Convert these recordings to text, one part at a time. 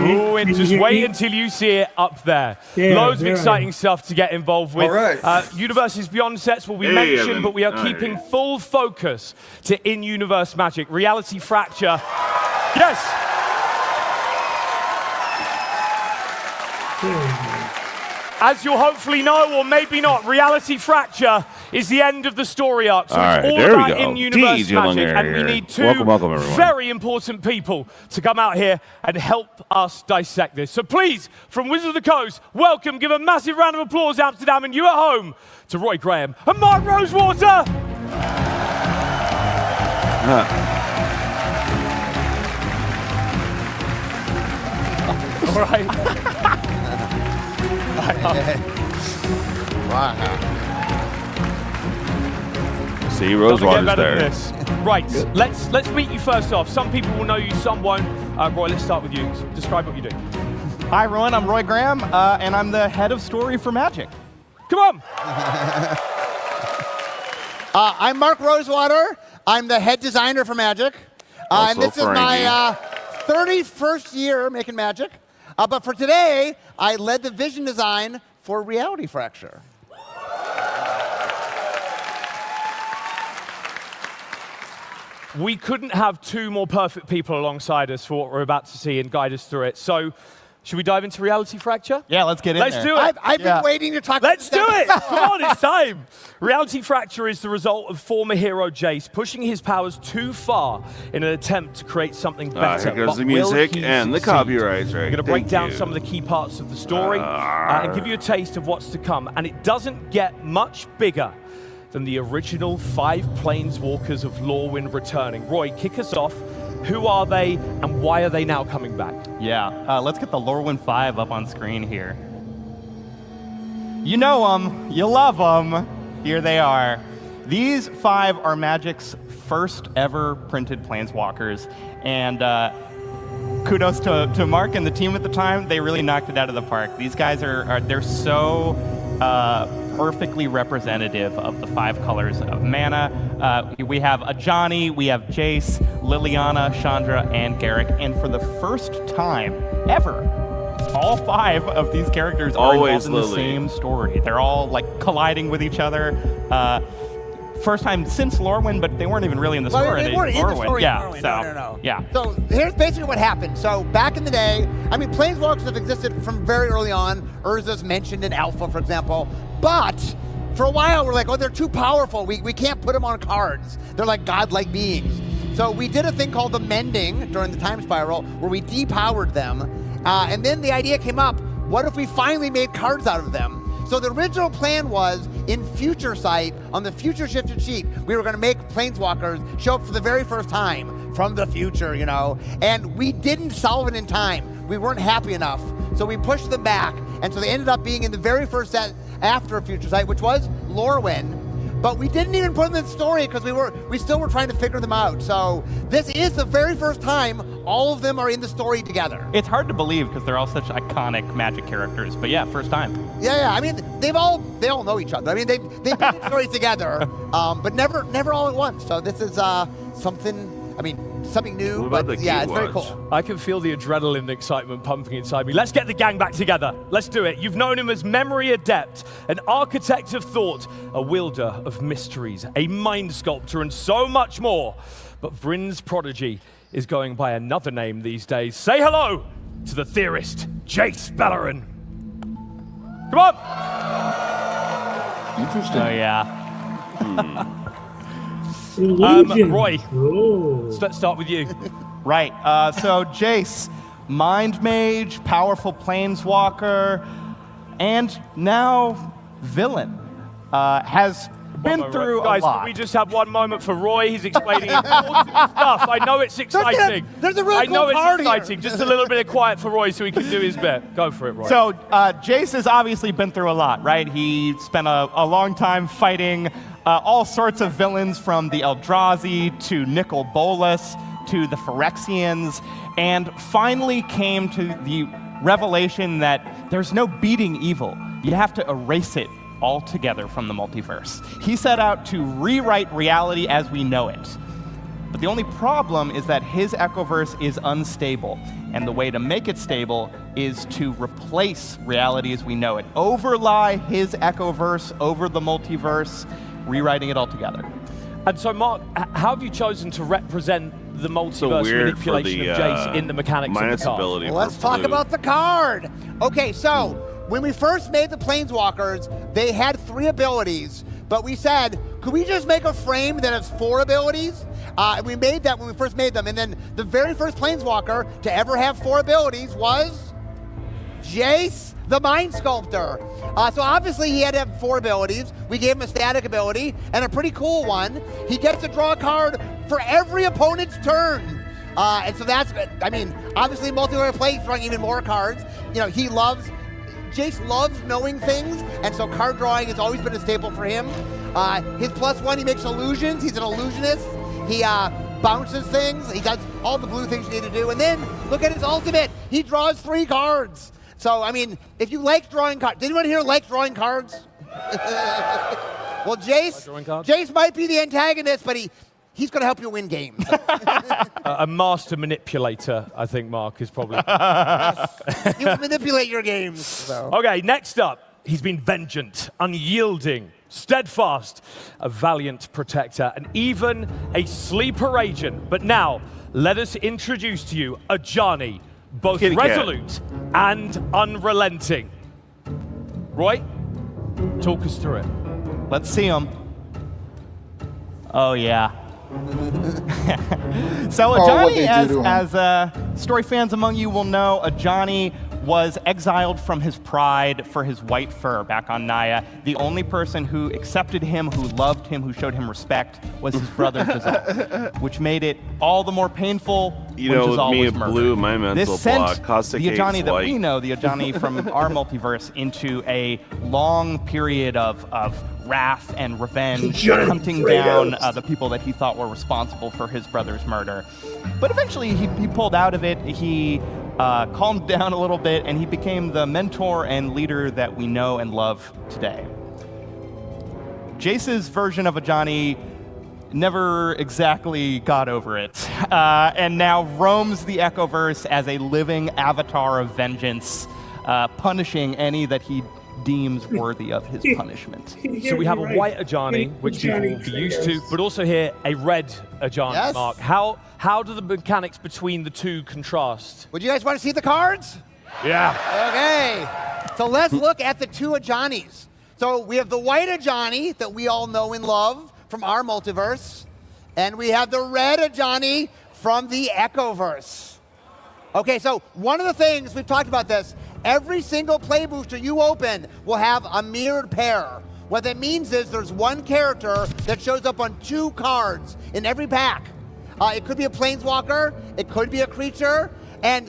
Oh, and just wait until you see it up there. Yeah, Loads of exciting stuff to get involved with. All right. Universes Beyond sets will be mentioned, but we are keeping full focus to in-universe magic. Reality Fracture. Yes! As you'll hopefully know, or maybe not, Reality Fracture is the end of the story arc. So it's all about in-universe magic, and we need two very important people to come out here and help us dissect this. So please, from Wizards of the Coast, welcome, give a massive round of applause, Amsterdam, and you at home, to Roy Graham and Mark Rosewater. All right. Wow. See, Rosewater's there. Right, let's meet you first off. Some people will know you, some won't. Roy, let's start with you. Describe what you do. Hi, everyone. I'm Roy Graham, and I'm the head of story for Magic. Come on. I'm Mark Rosewater. I'm the head designer for Magic. And this is my 31st year making Magic. But for today, I led the vision design for Reality Fracture. We couldn't have two more perfect people alongside us for what we're about to see and guide us through it. So, should we dive into Reality Fracture? Yeah, let's get in there. Let's do it. I've been waiting to talk about Let's do it. Come on, it's time. Reality Fracture is the result of former hero Jace pushing his powers too far in an attempt to create something better. Here goes the music and the copyrights, right? We're going to break down some of the key parts of the story and give you a taste of what's to come. And it doesn't get much bigger than the original 5 Planeswalkers of Lorwyn returning. Roy, kick us off. Who are they, and why are they now coming back? Yeah, let's get the Lorwyn 5 up on screen here. You know them, you love them. Here they are. These 5 are Magic's first ever printed Planeswalkers, and kudos to Mark and the team at the time. They really knocked it out of the park. These guys they're so perfectly representative of the 5 colors of mana. We have Ajani, we have Jace, Liliana, Chandra, and Garruk, and for the first time ever, all 5 of these characters are involved in the same story. They're all like colliding with each other. First time since Lorwyn, but they weren't even really in the story. They weren't in the story. Yeah, No. Yeah. So here's basically what happened. So back in the day, I mean, Planeswalkers have existed from very early on. Urza's mentioned in Alpha, for example. But for a while, we're like, oh, they're too powerful. We can't put them on cards. They're like godlike beings. So we did a thing called the Mending during the Time Spiral, where we depowered them. And then the idea came up, what if we finally made cards out of them? So the original plan was, in Future Sight, on the Future Shifted sheet, we were going to make Planeswalkers show up for the very first time from the future, you know. And we didn't solve it in time. We weren't happy enough. So we pushed them back. And so they ended up being in the very first set after Future Sight, which was Lorwyn. But we didn't even put them in the story because we still were trying to figure them out. So this is the very first time all of them are in the story together. It's hard to believe because they're all such iconic Magic characters. But yeah, first time. Yeah. I mean, they all know each other. I mean, they've been in stories together, but never all at once. So this is something. I mean, something new, but yeah, it's very cool. I can feel the adrenaline and excitement pumping inside me. Let's get the gang back together. Let's do it. You've known him as Memory Adept, an architect of thought, a wielder of mysteries, a mind sculptor, and so much more. But Vryn's prodigy is going by another name these days. Say hello to the theorist, Jace Beleren. Come on! Interesting. Oh, yeah. Roy, let's start with you. Right. So Jace, Mind Mage, powerful Planeswalker, and now villain, has been through guys, a lot. Can we just have one moment for Roy? He's explaining important stuff. I know it's exciting. There's a really cool I know it's part exciting. here. Just a little bit of quiet for Roy so he can do his bit. Go for it, Roy. So Jace has obviously been through a lot, right? He spent a long time fighting all sorts of villains, from the Eldrazi to Nicol Bolas to the Phyrexians, and finally came to the revelation that there's no beating evil. You have to erase it altogether from the multiverse. He set out to rewrite reality as we know it. But But the only problem is that his Echoverse is unstable. And the way to make it stable is to replace reality as we know it. Overlie his Echoverse over the multiverse, rewriting it all together. And so, Mark, how have you chosen to represent the multiverse manipulation of Jace in the mechanics of the card? Well, let's talk about the card. Okay, so when we first made the Planeswalkers, they had 3 abilities, but we said, could we just make a frame that has 4 abilities? We made that when we first made them, and then the very first Planeswalker to ever have 4 abilities was Jace, the Mind Sculptor. So obviously he had to have 4 abilities. We gave him a static ability, and a pretty cool one. He gets to draw a card for every opponent's turn. And so that's, I mean, obviously multiplayer play, he's drawing even more cards. You know, Jace loves knowing things, and so card drawing has always been a staple for him. His +1, he makes illusions. He's an illusionist. He bounces things. He does all the blue things you need to do. And then look at his ultimate. He draws 3 cards. So, I mean, if you like drawing cards, did anyone here like drawing cards? Well, Jace might be the antagonist, but he's going to help you win games. A master manipulator, I think Mark is probably. He will manipulate your games. So. Okay, next up, he's been vengeant, unyielding, steadfast, a valiant protector, and even a sleeper agent. But now, let us introduce to you Ajani, both resolute and unrelenting. Roy, talk us through it. Let's see him. Oh, yeah. So Ajani, as story fans among you will know, Ajani was exiled from his pride for his white fur back on Naya. The only person who accepted him, who loved him, who showed him respect was his brother Jazal, which made it all the more painful when Jazal was murdered. Blew my mental this sent block. Caustic the Ajani that white. we know, the Ajani from our multiverse, into a long period of wrath and revenge, hunting down the people that he thought were responsible for his brother's murder. But eventually he pulled out of it. He calmed down a little bit, and he became the mentor and leader that we know and love today. Jace's version of Ajani never exactly got over it, and now roams the Echoverse as a living avatar of vengeance, punishing any that he deems worthy of his punishment. So we have a white Ajani, which people will be used to, but also here a red Ajani, Mark. How do the mechanics between the two contrast? Would you guys want to see the cards? Yeah. Okay. So let's look at the 2 Ajanis. So we have the white Ajani that we all know and love from our multiverse, and we have the red Ajani from the Echoverse. Okay, so one of the things, we've talked about this, every single play booster you open will have a mirrored pair. What that means is there's one character that shows up on 2 cards in every pack. It could be a planeswalker, it could be a creature, and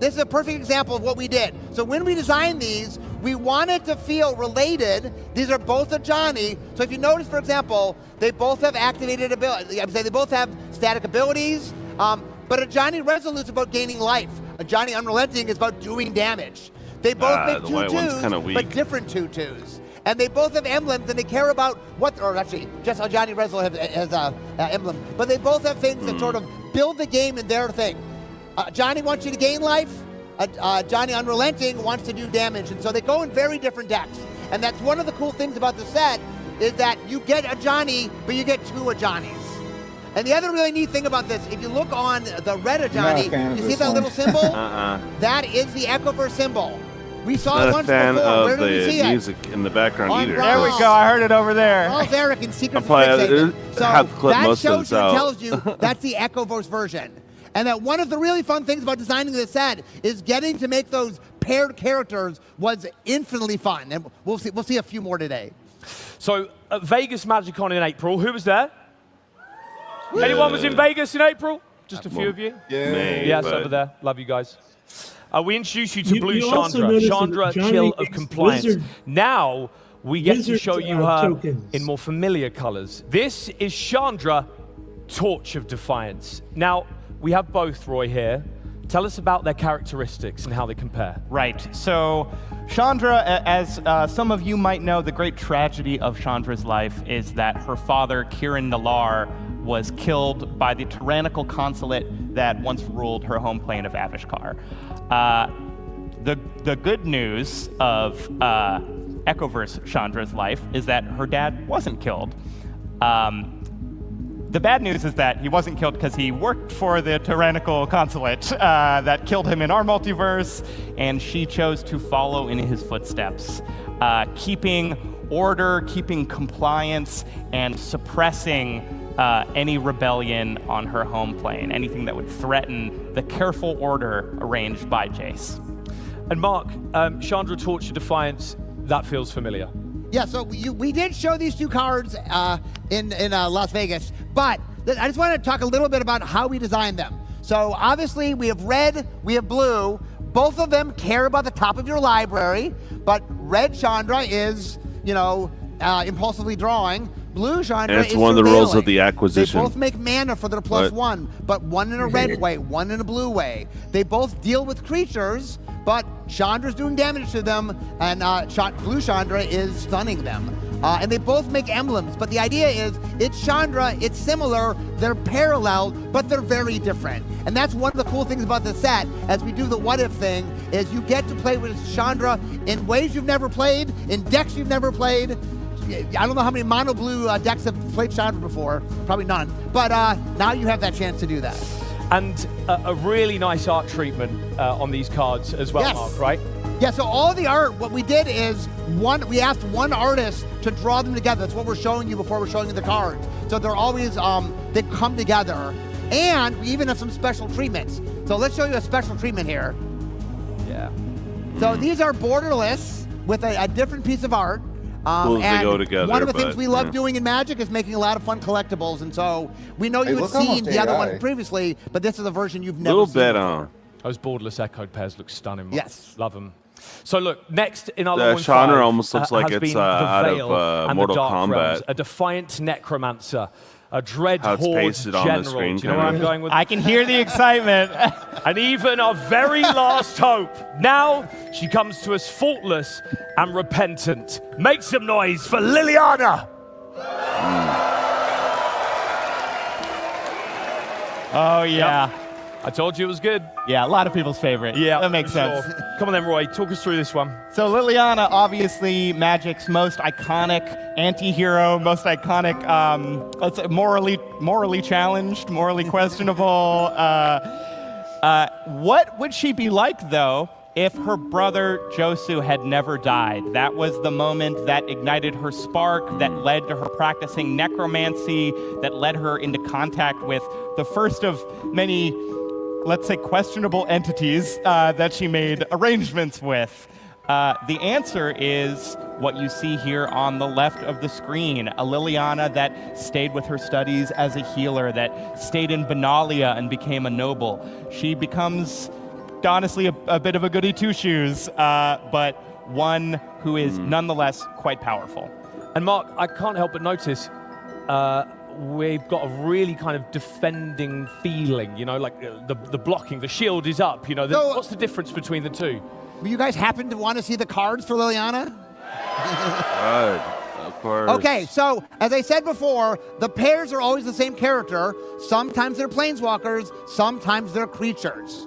this is a perfect example of what we did. So when we designed these, we wanted to feel related. These are both Ajani. So if you notice, for example, they both have activated abilities. They both have static abilities. But Ajani Resolute is about gaining life. Ajani Unrelenting is about doing damage. They both make 2/2s, but different 2/2s. And they both have emblems, and they care about or actually, just Ajani Resolute has an emblem. But they both have things that sort of build the game in their thing. Ajani wants you to gain life. Ajani Unrelenting wants to do damage. And so they go in very different decks. And that's one of the cool things about the set, is that you get Ajani, but you get 2 Ajanis. And the other really neat thing about this, if you look on the red Ajani, you see that little symbol? That is the Echoverse symbol. We saw it once before. Where did we see it? Music in the background either. There we go. I heard it over there. Charles Eric in Secrets of Fixation. So that shows you and tells you that's the Echoverse version. And that one of the really fun things about designing this set is getting to make those paired characters was infinitely fun. And we'll see a few more today. So Vegas Magiccon in April, who was there? Anyone was in Vegas in April? Just a few of you? Yeah, over there. Love you guys. We introduced you to Blue Chandra. Chandra, Chill of Compliance. Now we get to show you her in more familiar colors. This is Chandra, Torch of Defiance. Now, we have both, Roy, here. Tell us about their characteristics and how they compare. Right. So Chandra, as some of you might know, the great tragedy of Chandra's life is that her father, Kiran Nalar, was killed by the tyrannical consulate that once ruled her home plane of Avishkar. The good news of Echoverse Chandra's life is that her dad wasn't killed. The bad news is that he wasn't killed because he worked for the tyrannical consulate that killed him in our multiverse, and she chose to follow in his footsteps, keeping order, keeping compliance, and suppressing any rebellion on her home plane, anything that would threaten the careful order arranged by Jace. And Mark, Chandra Torture Defiance, that feels familiar. Yeah, so we did show these two cards in Las Vegas, but I just want to talk a little bit about how we designed them. So obviously we have red, we have blue. Both of them care about the top of your library, but red Chandra is, impulsively drawing. Blue Chandra And it's is one of the rules of surveilling. the acquisition. They both make mana for their +1, but one in a red way, one in a blue way. They both deal with creatures, but Chandra's doing damage to them, and Blue Chandra is stunning them. And they both make emblems, but the idea is, it's Chandra, it's similar, they're parallel, but they're very different. And that's one of the cool things about the set, as we do the what if thing, is you get to play with Chandra in ways you've never played, in decks you've never played. I don't know how many mono blue decks have played Chandra before, probably none, but now you have that chance to do that. And a really nice art treatment on these cards as well, Yes. Mark, right? Yeah, so all the art, what we did is we asked one artist to draw them together. That's what we're showing you before we're showing you the cards. So they're always, they come together. And we even have some special treatments. So let's show you a special treatment here. Yeah. So these are borderless with a different piece of art. Cool as they and go together, one of the things but, we love doing in Magic is making a lot of fun collectibles. And so we know you had look almost seen the other AI. one previously, but this is a version you've A never little seen. bit before. Those borderless echoed pairs look stunning, Mark. Yes. Love them. So look, next in our The Lower Chandra 5, almost looks like has it's, been the out of, Veil and Mortal the Dark Kombat. Realms, a defiant necromancer, a dread How it's horde pasted on general. the screen, Do you know where kinda. I'm going with I can hear the excitement. And even our very last hope. Now she comes to us faultless and repentant. Make some noise for Liliana. Oh, yeah. I told you it was good. Yeah, a lot of people's favorite. That makes for sense. sure. Come on then, Roy. Talk us through this one. So Liliana, obviously Magic's most iconic anti-hero, most iconic, let's say morally challenged, morally questionable. What would she be like, though, if her brother Josu had never died? That was the moment that ignited her spark, that led to her practicing necromancy, that led her into contact with the first of many, let's say, questionable entities that she made arrangements with. The answer is what you see here on the left of the screen, a Liliana that stayed with her studies as a healer, that stayed in Benalia and became a noble. She becomes, honestly, a bit of a goody two-shoes, but one who is nonetheless quite powerful. And Mark, I can't help but notice we've got a really kind of defending feeling, like the blocking, the shield is up, So- what's the difference between the two? You guys happen to want to see the cards for Liliana? Right, of course. Okay, so as I said before, the pairs are always the same character. Sometimes they're planeswalkers, sometimes they're creatures.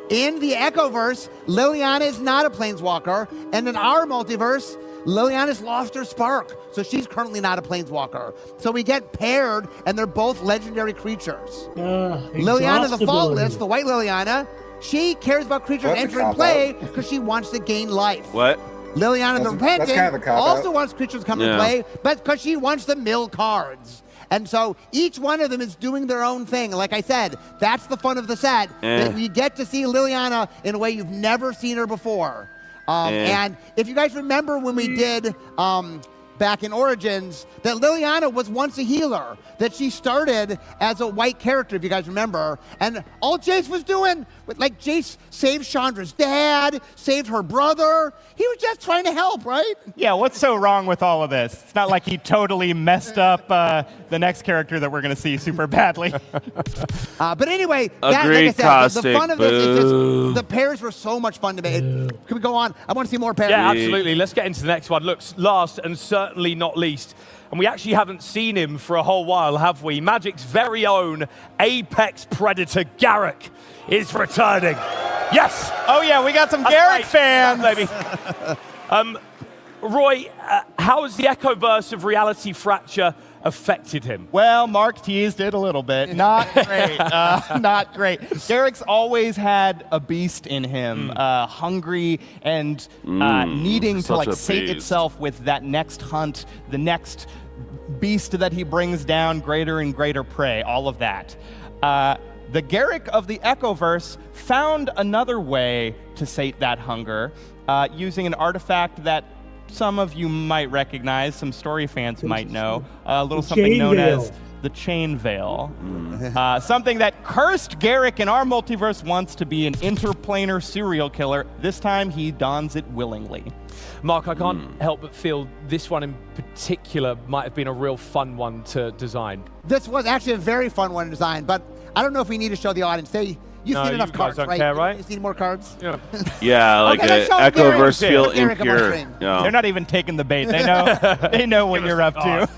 In the Echoverse, Liliana is not a planeswalker, and in our multiverse, Liliana's lost her spark, so she's currently not a planeswalker. So we get paired, and they're both legendary creatures. Liliana the Faultless, the white Liliana, she cares about creatures That's a entering cop-out. play because she wants to gain life. What? Liliana the That's Repentant kind of a cop-out. also wants creatures to come to Yeah. play, but because she wants to mill cards. And so each one of them is doing their own thing. Like I said, that's the fun of the set, that we get to see Liliana in a way you've never seen her before. And if you guys remember when we did back in Origins, that Liliana was once a healer, that she started as a white character, if you guys remember. And all Jace was doing, Jace saved Chandra's dad, saved her brother. He was just trying to help, right? Yeah, what's so wrong with all of this? It's not like he totally messed up the next character that we're going to see super badly. But anyway, like I Agreed, said, the Caustic, fun of this is boo. just, the pairs were so much fun to make. Can we go on? I want to see more pairs. Yeah, absolutely. Let's get into the next one. Looks last and certainly certainly not least, and we actually haven't seen him for a whole while, have we? Magic's very own apex predator, Garrick, is returning. Yes! Oh yeah, we got some That's Garrick right. fans! Baby. Roy, how has the Echoverse of Reality Fracture affected him? Well, Mark teased it a little bit. Not great. Not great. Garrick's always had a beast in him, hungry and needing to such like a sate beast. itself with that next hunt, the next beast that he brings down, greater and greater prey, all of that. The Garrick of the Echoverse found another way to sate that hunger using an artifact that some of you might recognize, some story fans might know, a little something known as the Chain Veil. Something that cursed Garrick in our multiverse wants to be an interplanar serial killer. This time he dons it willingly. Mark, I can't help but feel this one in particular might have been a real fun one to design. This was actually a very fun one to design, but I don't know if we need to show the audience. You've No, seen you enough guys cards, don't right? care, right? You seen more cards? Yeah. Yeah, like Okay, let's show Echoverse feel Garrick up on impure. screen. Yeah. They're not even taking the bait. They know. They know what you're up to.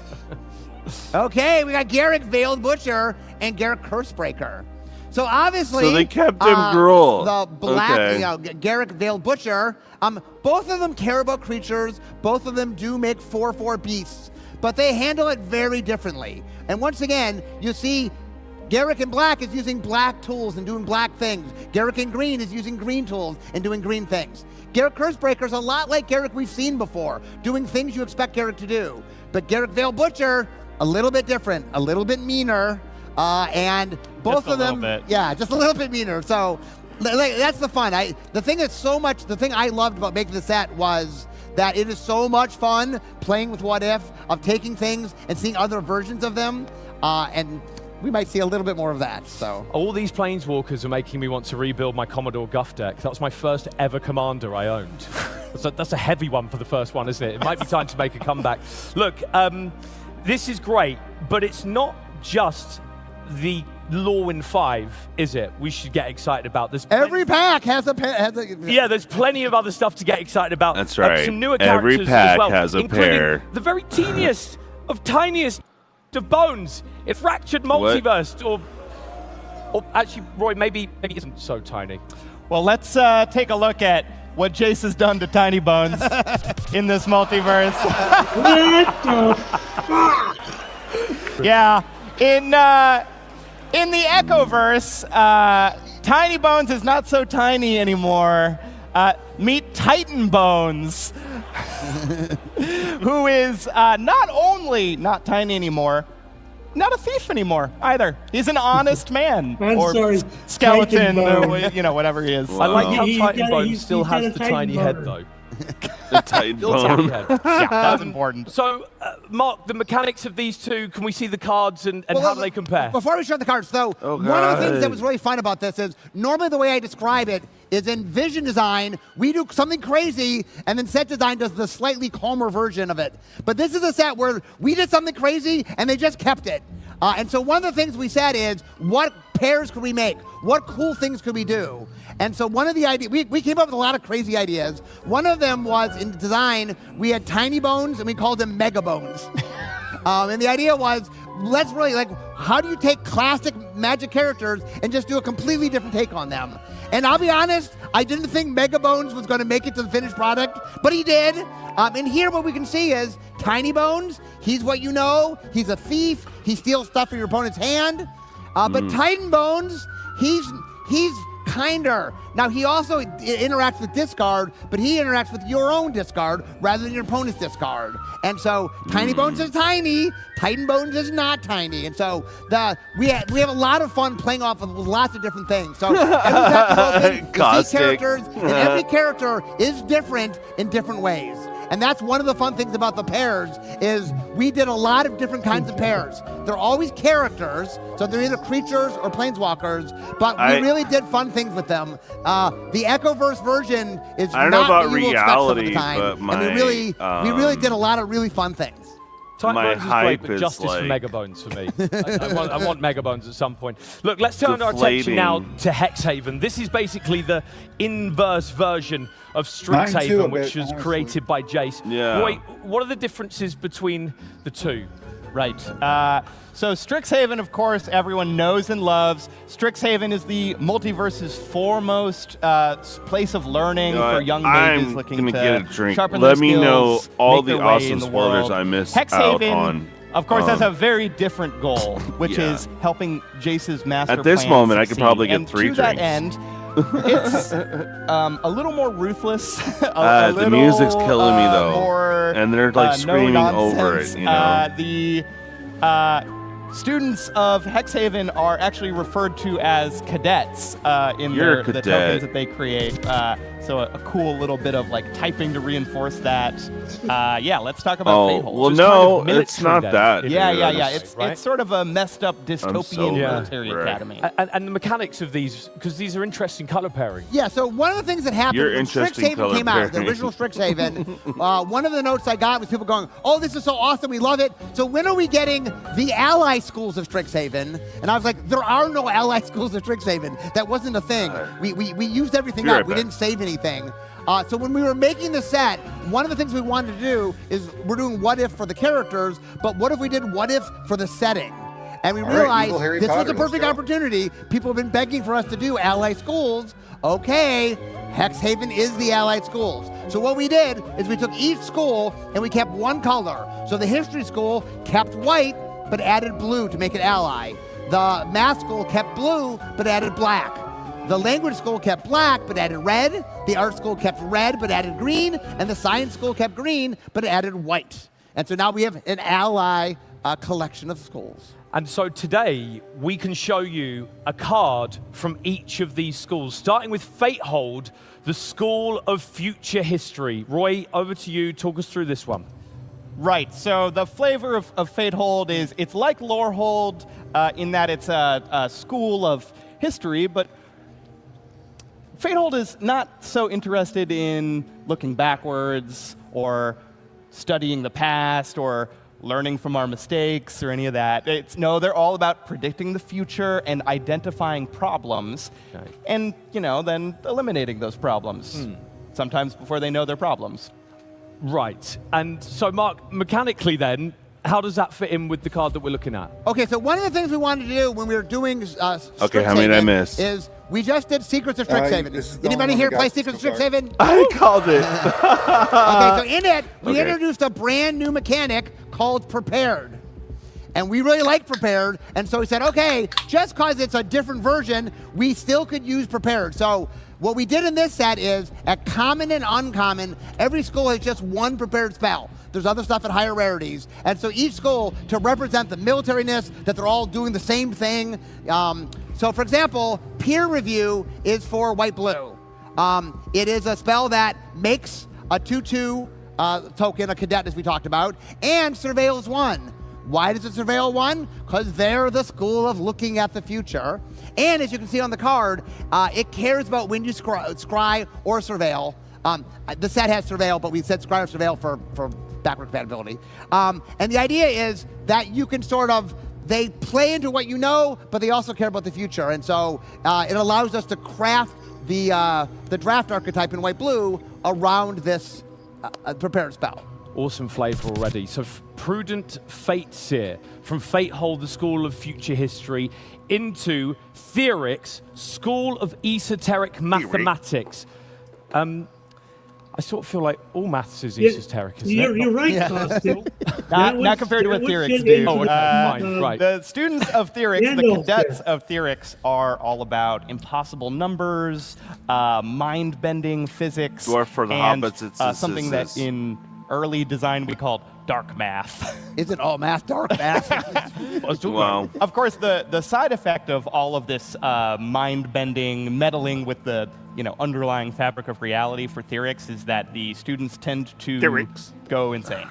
Okay, we got Garrick Veiled Butcher and Garrick Cursebreaker. So obviously, So they kept him Gruul. The black, Okay. Garrick Veiled Butcher. Both of them care about creatures. Both of them do make 4/4 beasts, but they handle it very differently. And once again, you see, Garrick in black is using black tools and doing black things. Garrick in green is using green tools and doing green things. Garrick Cursebreaker is a lot like Garrick we've seen before, doing things you expect Garrick to do. But Garrick Veiled Butcher, a little bit different, a little bit meaner, and both Just a of them, little bit. yeah, just a little bit meaner. So that's the fun. The thing I loved about making the set was that it is so much fun playing with What If, of taking things and seeing other versions of them, and we might see a little bit more of that. So All these Planeswalkers are making me want to rebuild my Commodore Guff deck. That was my first ever commander I owned. That's a heavy one for the first one, isn't it? It might be time to make a comeback. Look, this is great, but it's not just the Lorwyn 5, is it? We should get excited about this. every pack has a Yeah, there's plenty of other stuff to get excited about. That's right. Some newer Every characters pack as well, has a including pair. the very teeniest of tiniest of bones. If Fractured Multiverse, or actually, Roy, maybe it isn't so tiny. Well, let's take a look at what Jace has done to Tiny Bones in this multiverse. What the fuck? Yeah, in the Echoverse, Tiny Bones is not so tiny anymore. Meet Titan Bones, who is not only not tiny anymore, not a thief anymore either. He's an honest man. I'm or sorry, skeleton, Titan or Bones. whatever he is. I like how He's Titan got a- Bones he's still got has a the Titan tiny bone. head, though. The Titan Still tiny bone. head. Yeah, that's important. So, Mark, the mechanics of these two, can we see the cards and how do they compare? Before we show the cards, though, Oh, one of the things that God. was really fun about this is normally the way I describe it is in Vision Design, we do something crazy, and then Set Design does the slightly calmer version of it. But this is a set where we did something crazy, and they just kept it. And so one of the things we said is, what pairs could we make? What cool things could we do? And so one of the ideas, we came up with a lot of crazy ideas. One of them was, in design, we had Tiny Bones, and we called them Mega Bones. And the idea was, let's really, how do you take classic Magic characters and just do a completely different take on them? And I'll be honest, I didn't think Mega Bones was going to make it to the finished product, but he did. And here what we can see is Tiny Bones, he's what you know, he's a thief, he steals stuff from your opponent's hand. But Titan Bones, he's kinder. Now, he also interacts with discard, but he interacts with your own discard rather than your opponent's discard. And so Tiny Bones is tiny, Titan Bones is not tiny. And so we have a lot of fun playing off of lots of different things. So every time you open, you see Caustic. characters, and every character is different in different ways. And that's one of the fun things about the pairs is we did a lot of different kinds of pairs. They're always characters, so they're either creatures or planeswalkers, but we really did fun things with them. The Echoverse version is I don't know not about what you will expect some of the reality, time. but and we really did a lot of really fun things. Titan My Bones is great, hype but is justice for like- Mega Bones for me. I want Mega Bones at some point. Look, let's turn our attention Deflating. now to Hexhaven. This is basically the inverse version of Mine too, Strixhaven, a which bit, was honestly. created by Jace. Yeah. Roy, what are the differences between the two? Right. So Strixhaven, of course, everyone knows and loves. Strixhaven is the multiverse's foremost place of learning You know for what? young mages I'm looking gonna to get a drink. sharpen Let their me know skills, all make the their way awesome in the spoilers world. I missed Hexhaven, out on. of course, has a very different goal, which Yeah. is helping Jace's master At this plan moment, I could succeed. probably get And 3 to that drinks. end, it's a little more ruthless. The music's killing me, though. More, And they're, like, no screaming over nonsense. it, you know? The students of Hexhaven are actually referred to as cadets in You're a the cadet. tokens that they create. So a cool little bit of like typing to reinforce that. Yeah, let's talk about Oh, Fatehold. well, Which is kind no, of it's military not then, that. if Yeah, dude. yeah, I'm yeah. s- It's sort of a messed up dystopian so military right. academy. And the mechanics of these, because these are interesting color pairing. Yeah, so one of the things that happened You're when interesting Strixhaven color came out, the pairing. original Strixhaven, one of the notes I got was people going, oh, this is so awesome, we love it. So when are we getting the ally schools of Strixhaven? And I was like, there are no ally schools of Strixhaven. That wasn't a thing. We used everything Be up. right We back. didn't save anything. So when we were making the set, one of the things we wanted to do is we're doing what if for the characters, but what if we did what if for the setting? And we All right, realized Evil Harry this was Potter, a let's perfect go. opportunity. People have been begging for us to do ally schools. Okay, Hexhaven is the allied schools. So what we did is we took each school and we kept one color. So the history school kept white, but added blue to make it ally. The math school kept blue, but added black. The language school kept black, but added red. The art school kept red, but added green. And the science school kept green, but added white. And so now we have an ally collection of schools. And so today, we can show you a card from each of these schools, starting with Fatehold, the School of Future History. Roy, over to you. Talk us through this one. Right, so the flavor of Fatehold is, it's like Lorehold in that it's a school of history, but Fatehold is not so interested in looking backwards or studying the past or learning from our mistakes or any of that. No, they're all about predicting the future and identifying problems and, then eliminating those problems, sometimes before they know they're problems. Right. And so, Mark, mechanically then, how does that fit in with the card that we're looking at? Okay, so one of the things we wanted to do when we were doing Okay, how many did I Strixhaven miss? is we just did Secrets of this Strixhaven. is the Anybody only here one I play got Secrets of so far. Strixhaven? I called it. Okay, so in it, we Okay. introduced a brand new mechanic called Prepared. And we really like Prepared, and so we said, okay, just because it's a different version, we still could use Prepared. So what we did in this set is, at common and uncommon, every school has just one prepared spell. There's other stuff at higher rarities. And so each school, to represent the militariness, that they're all doing the same thing. So for example, Peer Review is for white-blue. It is a spell that makes a 2/2 token, a cadet as we talked about, and surveils 1. Why does it surveil 1? Because they're the school of looking at the future. And as you can see on the card, it cares about when you scry or surveil. The set has surveil, but we said scry or surveil for backward compatibility. And the idea is that you can they play into what you know, but they also care about the future. And so it allows us to craft the draft archetype in white-blue around this prepared spell. Awesome flavor already. So Prudent Fateseer from Fatehold, the School of Future History, into Theorix, School of Esoteric Mathematics. I sort of feel like all maths is esoteric, isn't it? You're right, Yeah. Costa. Not compared to what Theorix do. Oh, okay, fine, right. The students of Theorix, the Gandalf cadets there. of Theorix, are all about impossible numbers, mind-bending physics, Dwarf for the and hobbits, it's something that in early design we called dark math. Isn't all math dark math? Wow. Of course, the side effect of all of this mind-bending, meddling with the underlying fabric of reality for Theorix is that the students tend to Theorix. go insane.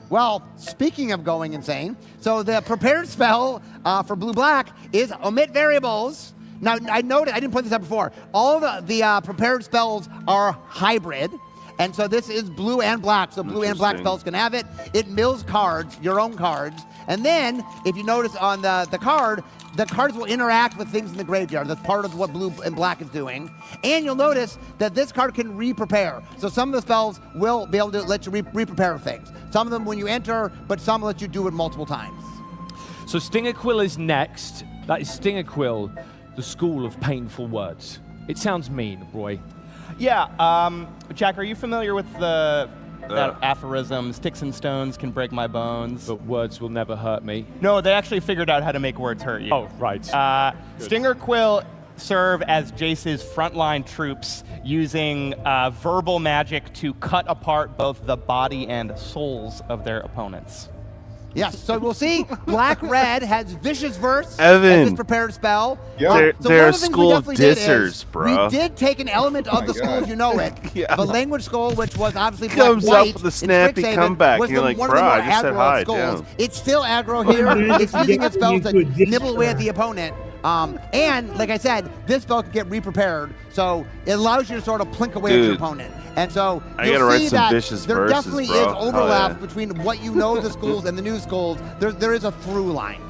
Well, speaking of going insane, so the prepared spell for blue-black is omit variables. Now, I noted, I didn't point this out before, all the prepared spells are hybrid, And so this is blue and black, so blue and black spells can have it. It mills cards, your own cards. And then, if you notice on the cards will interact with things in the graveyard. That's part of what blue and black is doing. And you'll notice that this card can re-prepare. So some of the spells will be able to let you re-prepare things. Some of them when you enter, but some let you do it multiple times. So Stinger Quill is next. That is Stinger Quill, the school of painful words. It sounds mean, Roy. Yeah, Jack, are you familiar with that aphorism, sticks and stones can break my bones? But words will never hurt me. No, they actually figured out how to make words hurt you. Oh, right. Stinger Quill serve as Jace's frontline troops using verbal magic to cut apart both the body and souls of their opponents. Yes, so we'll see Black-Red has Vicious Verse Evan. as his prepared spell. They're one of the things we school of definitely did is dissers, bro. We did take an element of the school as you know it. Yeah. The language school, which was obviously Comes black-white up with a in snappy Strixhaven, comeback, was and you're like, one of the "Bruh, more I just said aggro hi, schools. damn." It's still aggro here. It's using its spells to nibble away at the opponent. And like I said, this spell can get re-prepared, so it allows you to sort of plink away at your opponent. And so I you'll gotta write see some that vicious there verses, definitely bro. is Oh, overlap yeah. between what you know of the schools and the new schools. There is a through line.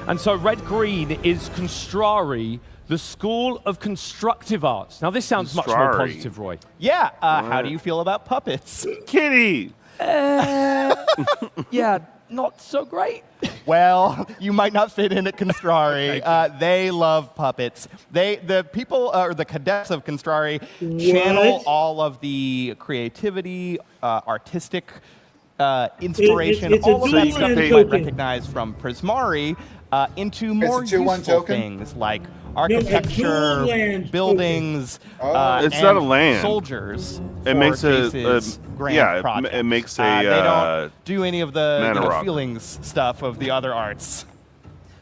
And so red-green is Construari, the school of constructive arts. Now, this sounds much more Construari. positive, Roy. Yeah, how do you feel about puppets? Kitty. Yeah, not so great. Well, you might not fit in at Construari. They love puppets. The people, or the cadets of Construari, channel all of the creativity, artistic inspiration, it's a all of that dual stuff land you might token. recognize from Prismari into more 2/1 useful token? things like a dual architecture, land buildings, It's and not a land. soldiers. It for makes Jace's grand yeah, project. it makes a They don't do any of the mana rock. feelings stuff of the other arts.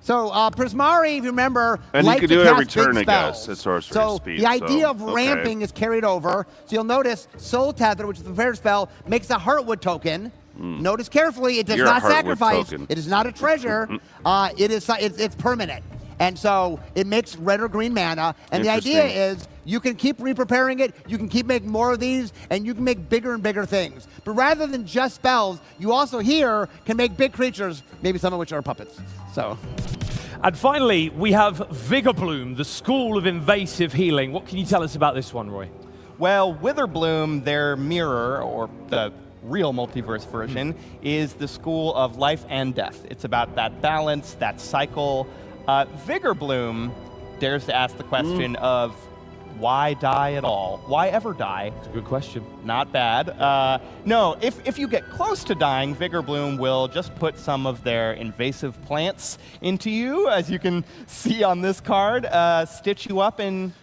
So Prismari, if you remember, And you like can to do it every cast big turn, I guess, spells. at sorcery So speed, the idea so, of okay. ramping is carried over. So you'll notice Soul Tether, which is the prepared spell, makes a Heartwood token. Notice carefully, it does You're a not Heartwood sacrifice. token. It is not a treasure. It's permanent. And so it makes red or green mana. And the idea Interesting. is you can keep re-preparing it, you can keep making more of these, and you can make bigger and bigger things. But rather than just spells, you also here can make big creatures, maybe some of which are puppets. So. And finally, we have Vigor-Bloom, the school of invasive healing. What can you tell us about this one, Roy? Well, Witherbloom, their mirror, or the real multiverse version, is the school of life and death. It's about that balance, that cycle. Vigor-Bloom dares to ask the question of why die at all? Why ever die? It's a good question. Not bad. No, if you get close to dying, Vigor-Bloom will just put some of their invasive plants into you, as you can see on this card, stitch you up and,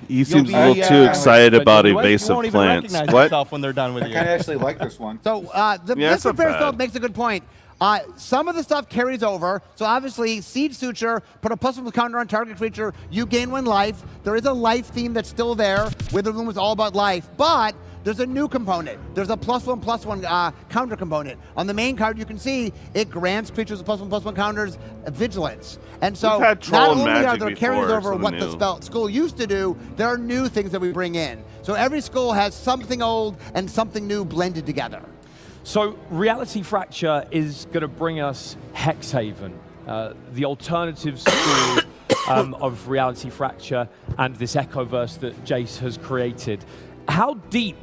He seems a little too excited about you invasive won't even plants. recognize What? yourself when they're done with I you. kind of actually like this one. So Yeah, this that's not repair spell bad. makes a good point. Some of the stuff carries over. So obviously, Siege Suture, put a +1 counter on target creature, you gain 1 life. There is a life theme that's still there. Witherbloom is all about life, but there's a new component. There's a +1/+1 counter component. On the main card, you can see it grants creatures with +1/+1 counters vigilance. And so We've had not Troll and only are Magic there before, carries over something what the new. school used to do, there are new things that we bring in. So every school has something old and something new blended together. So Reality Fracture is going to bring us Hexhaven, the alternative school of Reality Fracture and this Echoverse that Jace has created. How deep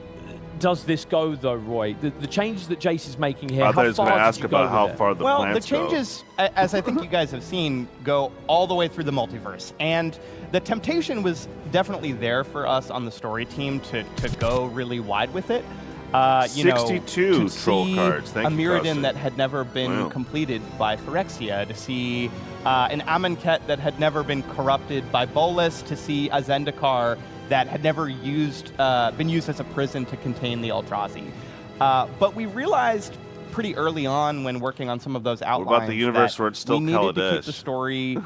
does this go, though, Roy? The changes that Jace is making here, I how thought he was far going to did ask you go about with how it? far the Well, the plants go. changes, as I think you guys have seen, go all the way through the multiverse. And the temptation was definitely there for us on the story team to go really wide with it. 62 to troll see cards. Thank a you, Mirrodin Carson. that had never been Wow. completed by Phyrexia, to see an Amonkhet that had never been corrupted by Bolas, to see a Zendikar that had never been used as a prison to contain the Eldrazi. But we realized pretty early on when working on some of those outlines about the universe that where it's still we needed to keep Kaladesh? the story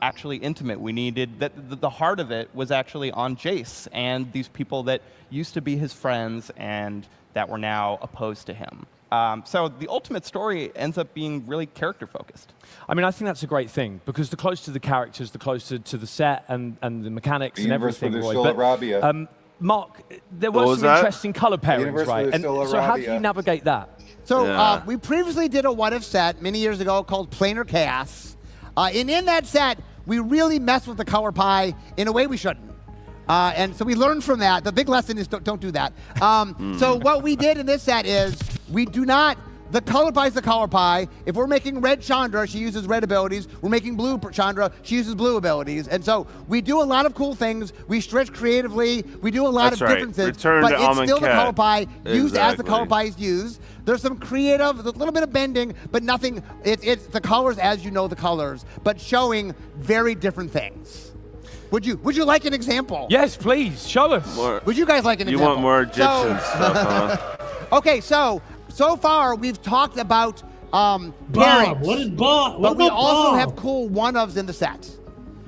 actually intimate. We needed that the heart of it was actually on Jace and these people that used to be his friends and that were now opposed to him. So the ultimate story ends up being really character focused. I mean, I think that's a great thing, because the closer to the characters, the closer to the set and the mechanics The and universe everything, where there's Roy. still a Rabia. Mark, there What were was some that? interesting color pairings, Universally, right? there's still a So how do you Rabia. navigate that? So Yeah. we previously did a what-if set many years ago called Planar Chaos. And in that set, we really messed with the color pie in a way we shouldn't. And so we learned from that. The big lesson is don't do that. So what we did in this set is we do not, the color pie is the color pie. If we're making red Chandra, she uses red abilities. We're making blue Chandra, she uses blue abilities. And so we do a lot of cool things. We stretch creatively. We do a lot That's of right. differences. Return but to it's Almond still the Cat. color pie used as the Exactly. color pie is used. There's some creative, a little bit of bending, but nothing, it's the colors as you know the colors, but showing very different things. Would you like an example? Yes, please, show us. More, Would you guys like an you example? want more Egyptian So- stuff, huh? Okay, so far we've talked about Bob, pairings, what is Bob? What but we about also Bob? have cool one-ofs in the set. So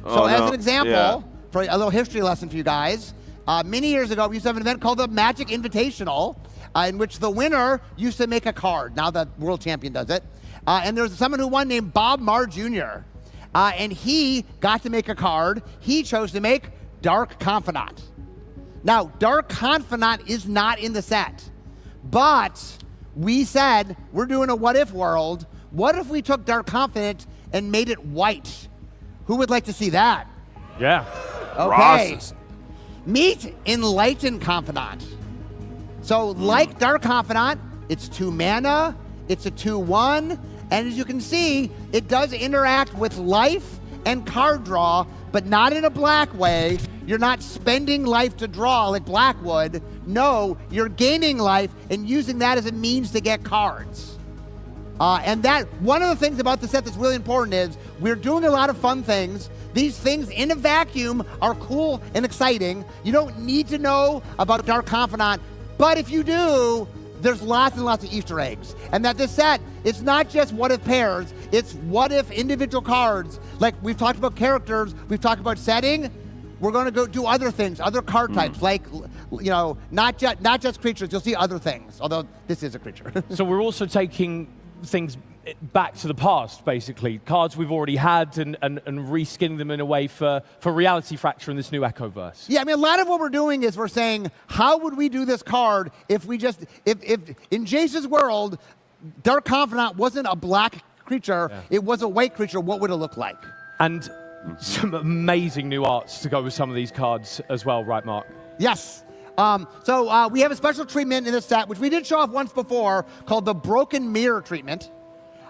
Oh, as no. an example, Yeah. for a little history lesson for you guys, many years ago we used to have an event called the Magic Invitational, in which the winner used to make a card. Now the world champion does it. And there's someone who won named Bob Marr Jr. And he got to make a card. He chose to make Dark Confidant. Now, Dark Confidant is not in the set, but we said we're doing a what if world. What if we took Dark Confidant and made it white? Who would like to see that? Yeah. Okay. Ross. Meet Enlightened Confidant. So like Dark Confidant, it's 2 mana, it's a 2/1, and as you can see, it does interact with life and card draw, but not in a black way. You're not spending life to draw like black would. No, you're gaining life and using that as a means to get cards. And that, one of the things about the set that's really important is we're doing a lot of fun things. These things in a vacuum are cool and exciting. You don't need to know about Dark Confidant, but if you do, there's lots and lots of Easter eggs. And that this set, it's not just what if pairs, it's what if individual cards. Like we've talked about characters, we've talked about setting. We're going to go do other things, other card types, like, you know, not just creatures. You'll see other things, although this is a creature. So we're also taking things back to the past, basically. Cards we've already had and reskinning them in a way for Reality Fracture in this new Echoverse. Yeah, I mean, a lot of what we're doing is we're saying, how would we do this card if we just, if in Jace's world, Dark Confidant wasn't a black creature, it was a white creature, what would it look like? And some amazing new arts to go with some of these cards as well, right, Mark? Yes. So we have a special treatment in this set, which we did show off once before, called the Broken Mirror treatment.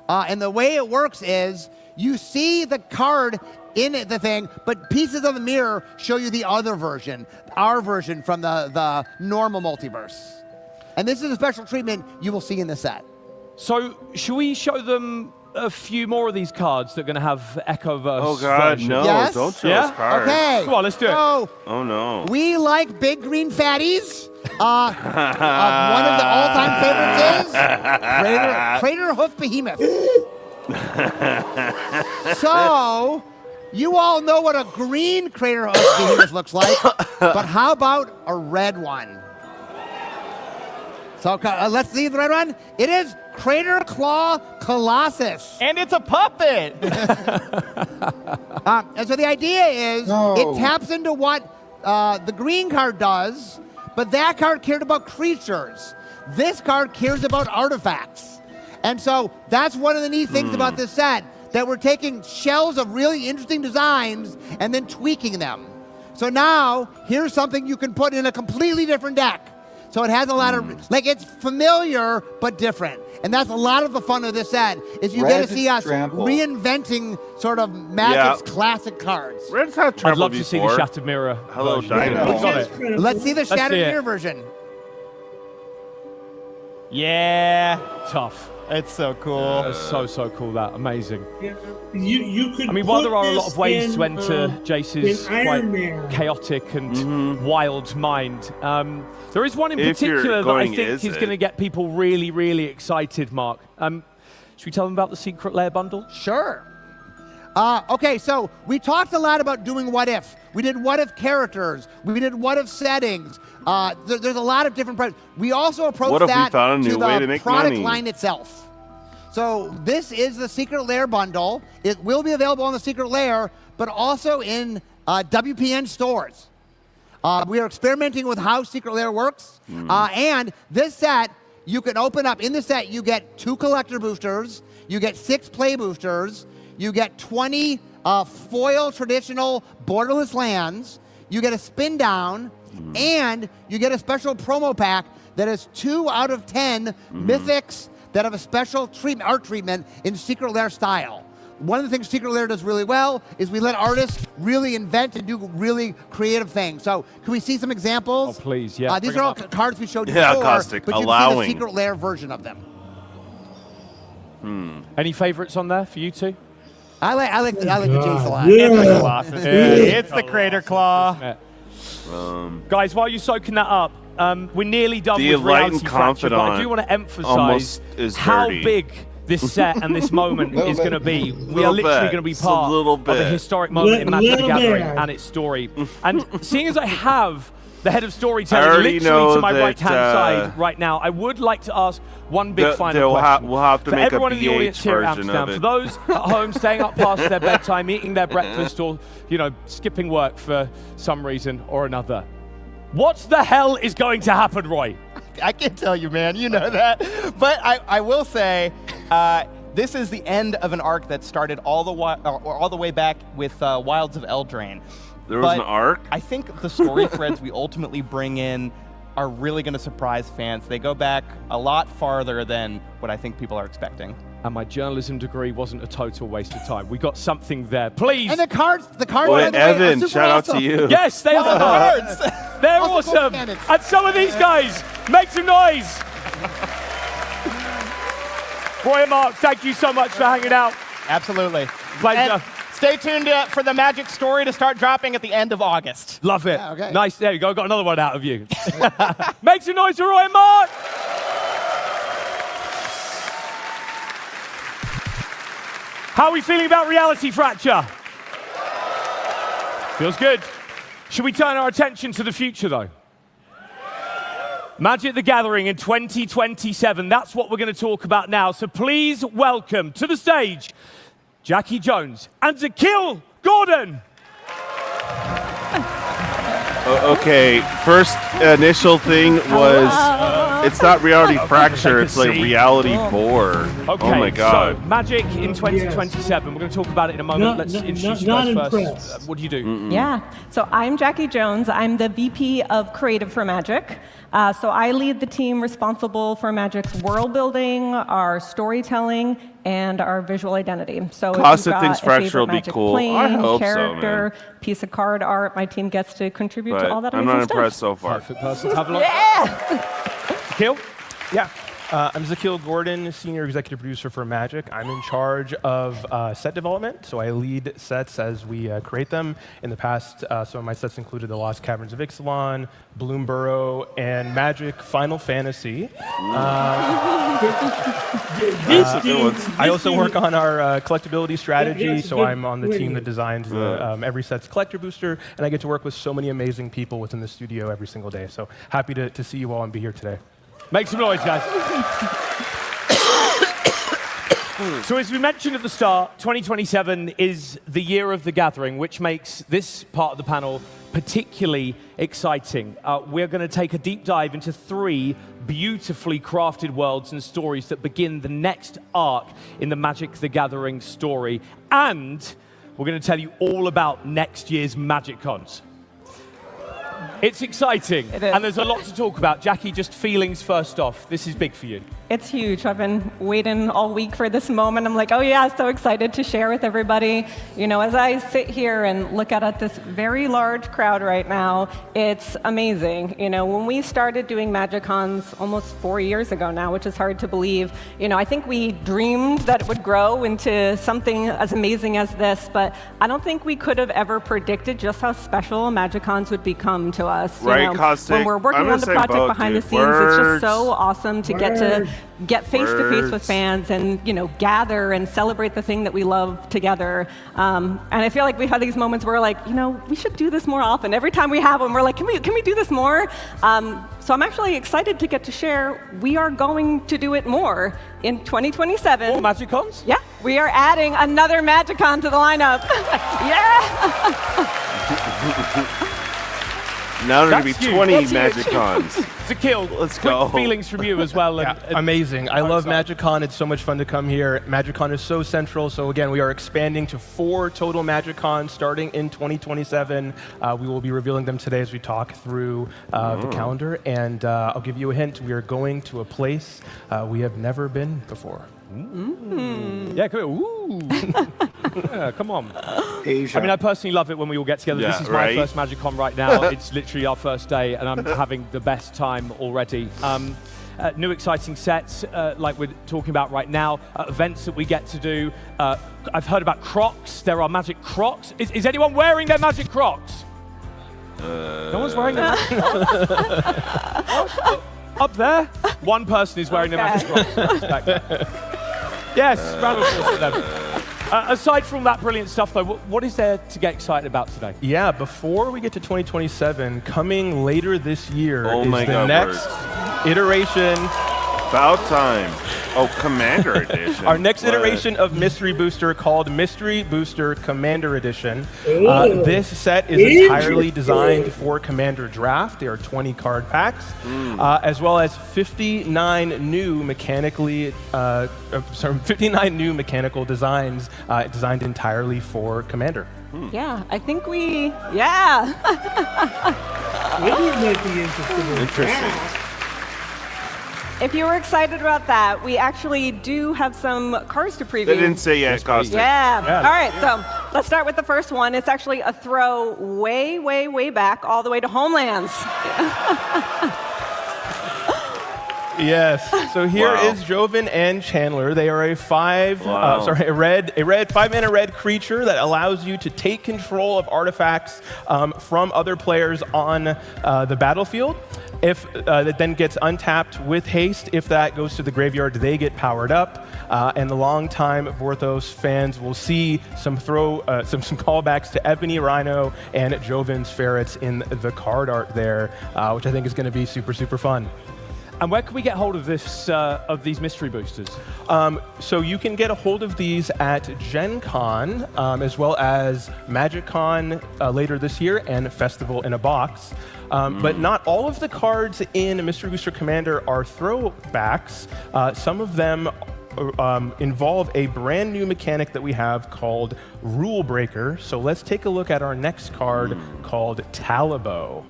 And the way it works is you see the card in the thing, but pieces of the mirror show you the other version, our version from the normal multiverse. And this is a special treatment you will see in the set. So should we show them a few more of these cards that are going to have Echoverse Oh, God, versions? no. Yes? Don't show Yeah? us cards. Okay. Come on, let's do it. So Oh, no. we like big green fatties. One of the all-time favorites is Crater Hoof Behemoth. So, you all know what a green Crater Hoof Behemoth looks like, but how about a red one? So let's see the red one. It is Crater Claw Colossus. And it's a puppet. And so the idea is No. it taps into what the green card does, but that card cared about creatures. This card cares about artifacts. And so that's one of the neat things about this set, that we're taking shells of really interesting designs and then tweaking them. So now, here's something you can put in a completely different deck. So it has a lot of, like, it's familiar but different. And that's a lot of the fun of this set, is you get Red to see us Trample. reinventing sort of Magic's classic cards. Red's had I'd trouble love to before. see the Shattered Mirror Hello, version. Dino. We've got it. Let's see the Shattered see it. Mirror version. Yeah, Tough. it's so cool. That's so cool, that. Amazing. You could I mean, while put there are a lot this of ways in, to enter Jace's in Iron quite Man. chaotic and wild mind, there is one in If you're particular that I going, think is is it? going to get people really, really excited, Mark. Should we tell them about the Secret Lair bundle? Sure. Okay, so we talked a lot about doing what if. We did what if characters. We did what if settings. There's a lot of different. We also approached What if we that found a to new way the to make product money? line itself. So this is the Secret Lair bundle. It will be available on the Secret Lair, but also in WPN stores. We are experimenting with how Secret Lair works. And this set, you can open up. In the set, you get 2 collector boosters. You get 6 play boosters. You get 20 foil traditional borderless lands. You get a spin down. And you get a special promo pack that is 2 out of 10 mythics that have a special art treatment in Secret Lair style. One of the things Secret Lair does really well is we let artists really invent and do really creative things. So can we see some examples? Oh, please, yeah. These are all cards we showed you Yeah, before, Caustic, but you can see the Secret Lair version of them. Any favorites on there for you two? I like the Jace a lot. It's the Crater Claw. Guys, while you're soaking that up, we're nearly done The with Reality Enlightened Fracture, but I Confidant do want to emphasize almost is how dirty. big this set and this moment is going to be. We are literally going to be part of a historic moment in Magic the Gathering and its story. And seeing as I have the head of storytelling literally to my right-hand side right now, I would like to ask one big final question. We'll have to for make everyone a in the audience BH here at version Amsterdam, of it. for those at home staying up past their bedtime, eating their breakfast, or skipping work for some reason or another, what the hell is going to happen, Roy? I can't tell you, man. You know that. But I will say, this is the end of an arc that started all the way back with Wilds of Eldraine. There was an arc? I think the story threads we ultimately bring in are really going to surprise fans. They go back a lot farther than what I think people are expecting. And my journalism degree wasn't a total waste of time. We got something there. Please. And the cards, Boy, Evan, shout out to you. Yes, they are the cards. They're awesome. And some of these guys, make some noise. Roy and Mark, thank you so much for hanging out. Absolutely. Pleasure. And stay tuned for the Magic story to start dropping at the end of August. Love it. Yeah, okay. Nice. There you go. Got another one out of you. Make some noise for Roy and Mark. How are we feeling about Reality Fracture? Feels good. Should we turn our attention to the future, though? Magic the Gathering in 2027. That's what we're going to talk about now. So please welcome to the stage Jackie Jones and Zakil Gordon. Okay, first initial thing was it's not Reality Fracture, it's like Reality Bore. Okay, Oh my god. so Magic in 2027. We're going to talk about it in a moment. Let's introduce you guys first. What do you do? Yeah, so I'm Jackie Jones. I'm the VP of Creative for Magic. So I lead the team responsible for Magic's world building, our storytelling, and our visual identity. So if Costa you've got thinks a Fracture favorite will be Magic cool. plane, I hope so, character, man. piece of card art, my team gets to contribute to all that But I'm amazing not impressed stuff. so far. Perfect person to have a look. Yeah! Kill? Yeah. I'm Zakil Gordon, Senior Executive Producer for Magic. I'm in charge of set development, so I lead sets as we create them. In the past, some of my sets included The Lost Caverns of Ixalan, Bloomburrow, and Magic Final Fantasy. I also work on our collectability strategy, so I'm on the team that designs every set's collector booster, and I get to work with so many amazing people within the studio every single day. So happy to see you all and be here today. Make some noise, guys. So as we mentioned at the start, 2027 is the year of the Gathering, which makes this part of the panel particularly exciting. We're going to take a deep dive into 3 beautifully crafted worlds and stories that begin the next arc in the Magic the Gathering story. And we're going to tell you all about next year's Magiccons. It's exciting, It is. and there's a lot to talk about. Jackie, just feelings first off. This is big for you. It's huge. I've been waiting all week for this moment. I'm like, oh yeah, so excited to share with everybody. You know, as I sit here and look out at this very large crowd right now, it's amazing. You know, when we started doing Magiccons almost 4 years ago now, which is hard to believe, you know, I think we dreamed that it would grow into something as amazing as this, but I don't think we could have ever predicted just how special Magiccons would become to us. Right, you know, Caustic? when we're working I'm on the gonna say project both, behind dude. the scenes, it's just so Words. awesome to get face to face with fans and, you know, gather and celebrate the thing that we love together. And I feel like we've had these moments where we're like, you know, we should do this more often. Every time we have them, we're like, can we do this more? So I'm actually excited to get to share. We are going to do it more in 2027. More Magiccons? Yeah, we are adding another Magiccon to the lineup. Yeah. Now there's going to That's be huge. 20 That's huge. Magiccons. Zakil, Let's quick go. feelings from you as well. Yeah, amazing. I love Magiccon. It's so much fun to come here. Magiccon is so central. So again, we are expanding to 4 total Magiccons starting in 2027. We will be revealing them today as we talk through the calendar. And I'll give you a hint. We are going to a place we have never been before. Yeah, come on. Ooh. Yeah, come on. Asia. I mean, I personally love it when we all get together. Yeah, This is right? my first Magiccon right now. It's literally our first day, and I'm having the best time already. New exciting sets, like we're talking about right now, events that we get to do. I've heard about Crocs. There are magic Crocs. Is anyone wearing their magic Crocs? No one's wearing their magic Crocs? Up there? One person is wearing their magic Crocs. Back there. Yes, round of applause for them. Aside from that brilliant stuff, though, what is there to get excited about today? Yeah, before we get to 2027, coming later this year is my the God, next iteration. About time. Oh, Commander Edition. Our next What? iteration of Mystery Booster called Mystery Booster Commander Edition. This set is entirely designed for Commander Draft. There are 20 card packs, as well as 59 new 59 new mechanical designs designed entirely for Commander. Yeah, I think we, yeah. Maybe it might be interesting. Interesting. If you were excited about that, we actually do have some cards to preview. They didn't say yes, Caustic. Yeah. All right, so let's start with the first one. It's actually a throw way, way, way back, all the way to Homelands. Yes. So here Wow. is Joven and Chandler. They are a a red 5-mana red creature that allows you to take control of artifacts from other players on the battlefield. If that then gets untapped with haste, if that goes to the graveyard, they get powered up. And the longtime Vorthos fans will see some callbacks to Ebony Rhino and Joven's Ferrets in the card art there, which I think is going to be super, super fun. And where can we get hold of this of these mystery boosters? So you can get a hold of these at Gen Con, as well as Magiccon later this year and Festival in a Box. But not all of the cards in Mystery Booster Commander are throwbacks. Some of them involve a brand new mechanic that we have called Rule Breaker. So let's take a look at our next card called Talabo.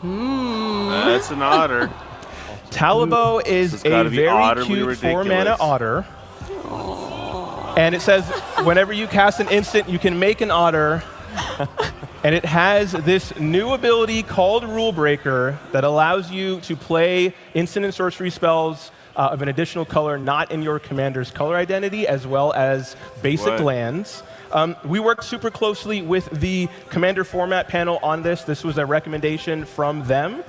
That's an otter. Talabo is It's gotta a be very utterly cute ridiculous. 4-mana otter. And it says whenever you cast an instant, you can make an otter. And it has this new ability called Rule Breaker that allows you to play instant and sorcery spells of an additional color not in your commander's color identity, as well as basic What? lands. We worked super closely with the Commander format panel on this. This was a recommendation from them,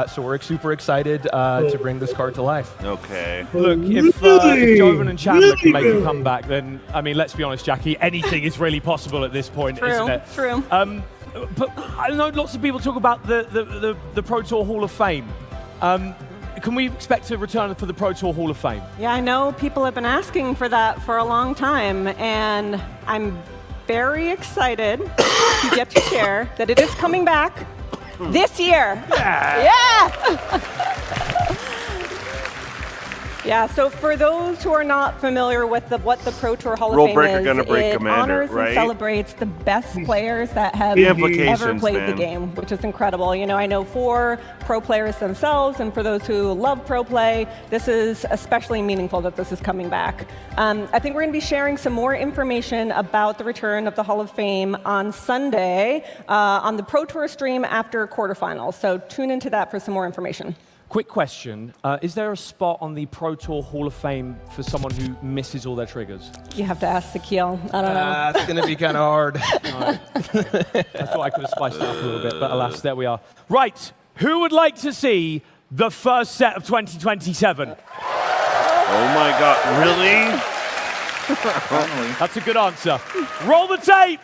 so we're super excited to bring this card to life. Okay. Look, if Joven and Chandler can make a comeback, then, I mean, let's be honest, Jackie, anything is really possible at this point, isn't it? True. But I know lots of people talk about the Pro Tour Hall of Fame. Can we expect a return for the Pro Tour Hall of Fame? Yeah, I know people have been asking for that for a long time, and I'm very excited to get to share that it is coming back this year. Yeah! Yeah, so for those who are not familiar with what the Pro Tour Hall of Rule Fame Breaker is, gonna break it Commander, honors right? and celebrates the best players that have The ever implications, played man. the game, which is incredible. You know, I know for pro players themselves and for those who love pro play, this is especially meaningful that this is coming back. I think we're going to be sharing some more information about the return of the Hall of Fame on Sunday on the Pro Tour stream after quarterfinals. So tune into that for some more information. Quick question. Is there a spot on the Pro Tour Hall of Fame for someone who misses all their triggers? You have to ask Zakil. I don't know. It's going to be kind of hard. I thought I could have spiced it up a little bit, but alas, there we are. Right, who would like to see the first set of 2027? Oh my God, really? That's a good answer. Roll the tape!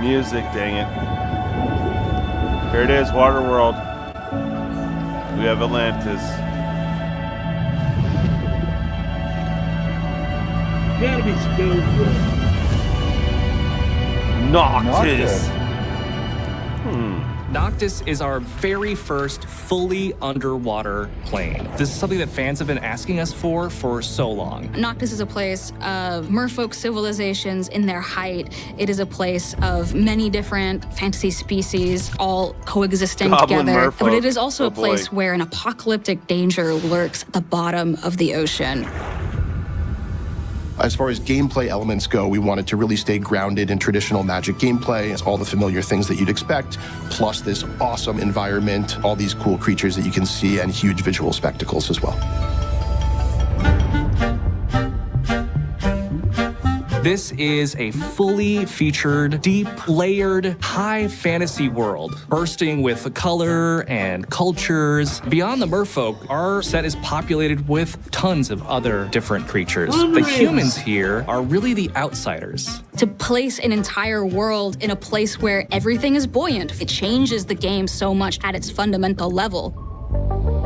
Music, dang it. Here it is, Waterworld. We have Atlantis. Gotta be skilled. Noctis. Noctis is our very first fully underwater plane. This is something that fans have been asking us for so long. Noctis is a place of merfolk civilizations in their height. It is a place of many different fantasy species all coexisting Goblin together. merfolk. But it is also Oh, a place boy. where an apocalyptic danger lurks at the bottom of the ocean. As far as gameplay elements go, we wanted to really stay grounded in traditional Magic gameplay. It's all the familiar things that you'd expect, plus this awesome environment, all these cool creatures that you can see, and huge visual spectacles as well. This is a fully featured, deep, layered, high fantasy world, bursting with color and cultures. Beyond the merfolk, our set is populated with tons of other different creatures. The humans here are really the outsiders. To place an entire world in a place where everything is buoyant, it changes the game so much at its fundamental level.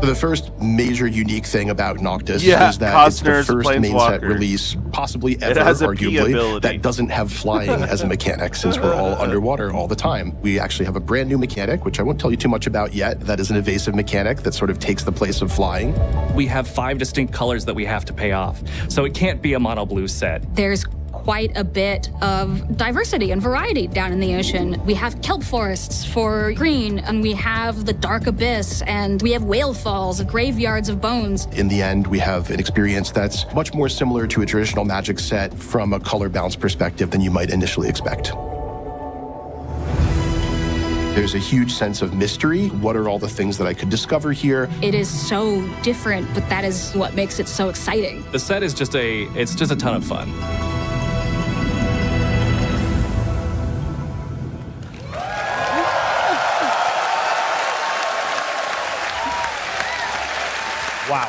The first major unique thing about Noctis Yeah, is that Costner's it's the first main set Planeswalker. release, possibly ever, has a P arguably, ability. that doesn't have flying as a mechanic, since we're all underwater all the time. We actually have a brand new mechanic, which I won't tell you too much about yet, that is an evasive mechanic that sort of takes the place of flying. We have 5 distinct colors that we have to pay off, so it can't be a mono blue set. There's quite a bit of diversity and variety down in the ocean. We have kelp forests for green, and we have the dark abyss, and we have whale falls, graveyards of bones. In the end, we have an experience that's much more similar to a traditional Magic set from a color balance perspective than you might initially expect. There's a huge sense of mystery. What are all the things that I could discover here? It is so different, but that is what makes it so exciting. The set is just a ton of fun. Wow.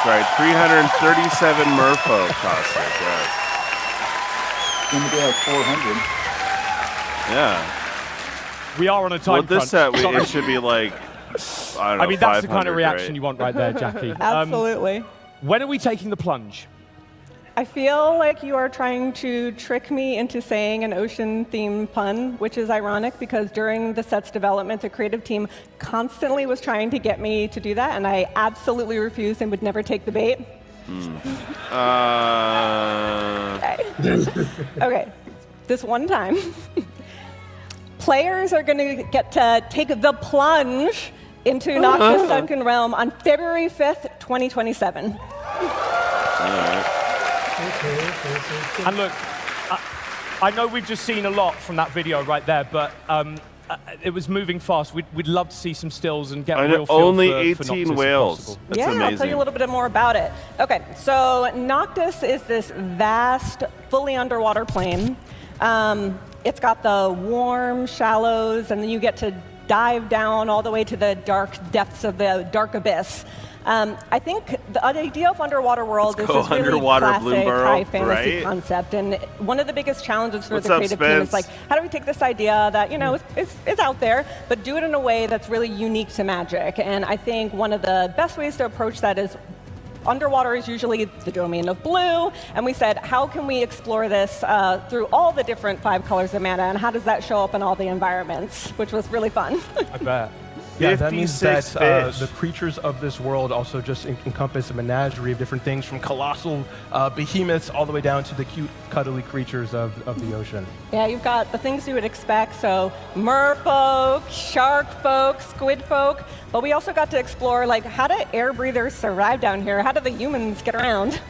Right, 337 merfolk cost us, yes. Going to be like 400. Yeah. We are on a time Well, this set, crunch. it should be like, I don't know, I mean, that's the kind 500, of reaction right? you want right there, Jackie. Absolutely. When are we taking the plunge? I feel like you are trying to trick me into saying an ocean-themed pun, which is ironic because during the set's development, the creative team constantly was trying to get me to do that, and I absolutely refused and would never take the bait. Okay, this one time, players are going to get to take the plunge into Noctis Sunken Realm on February 5th, 2027. And look, I know we've just seen a lot from that video right there, but it was moving fast. We'd love to see some stills and get a real feel only for 18 Noctis if whales. possible. That's yeah, amazing. I'll tell you a little bit more about it. Okay, so Noctis is this vast, fully underwater plane. It's got the warm shallows, and then you get to dive down all the way to the dark depths of the dark abyss. I think the idea of underwater world is this really classic high fantasy concept, and one of the biggest challenges for the creative team is like, how do we take this idea that it's out there, but do it in a way that's really unique to Magic? And I think one of the best ways to approach that is underwater is usually the domain of blue, and we said, how can we explore this through all the different 5 colors of mana, and how does that show up in all the environments, which was really fun. I bet. Yeah, that means that the creatures of this world also just encompass a menagerie of different things, from colossal behemoths all the way down to the cute, cuddly creatures of the ocean. Yeah, you've got the things you would expect, so merfolk, shark folk, squid folk, but we also got to explore, like, how do air breathers survive down here? How do the humans get around?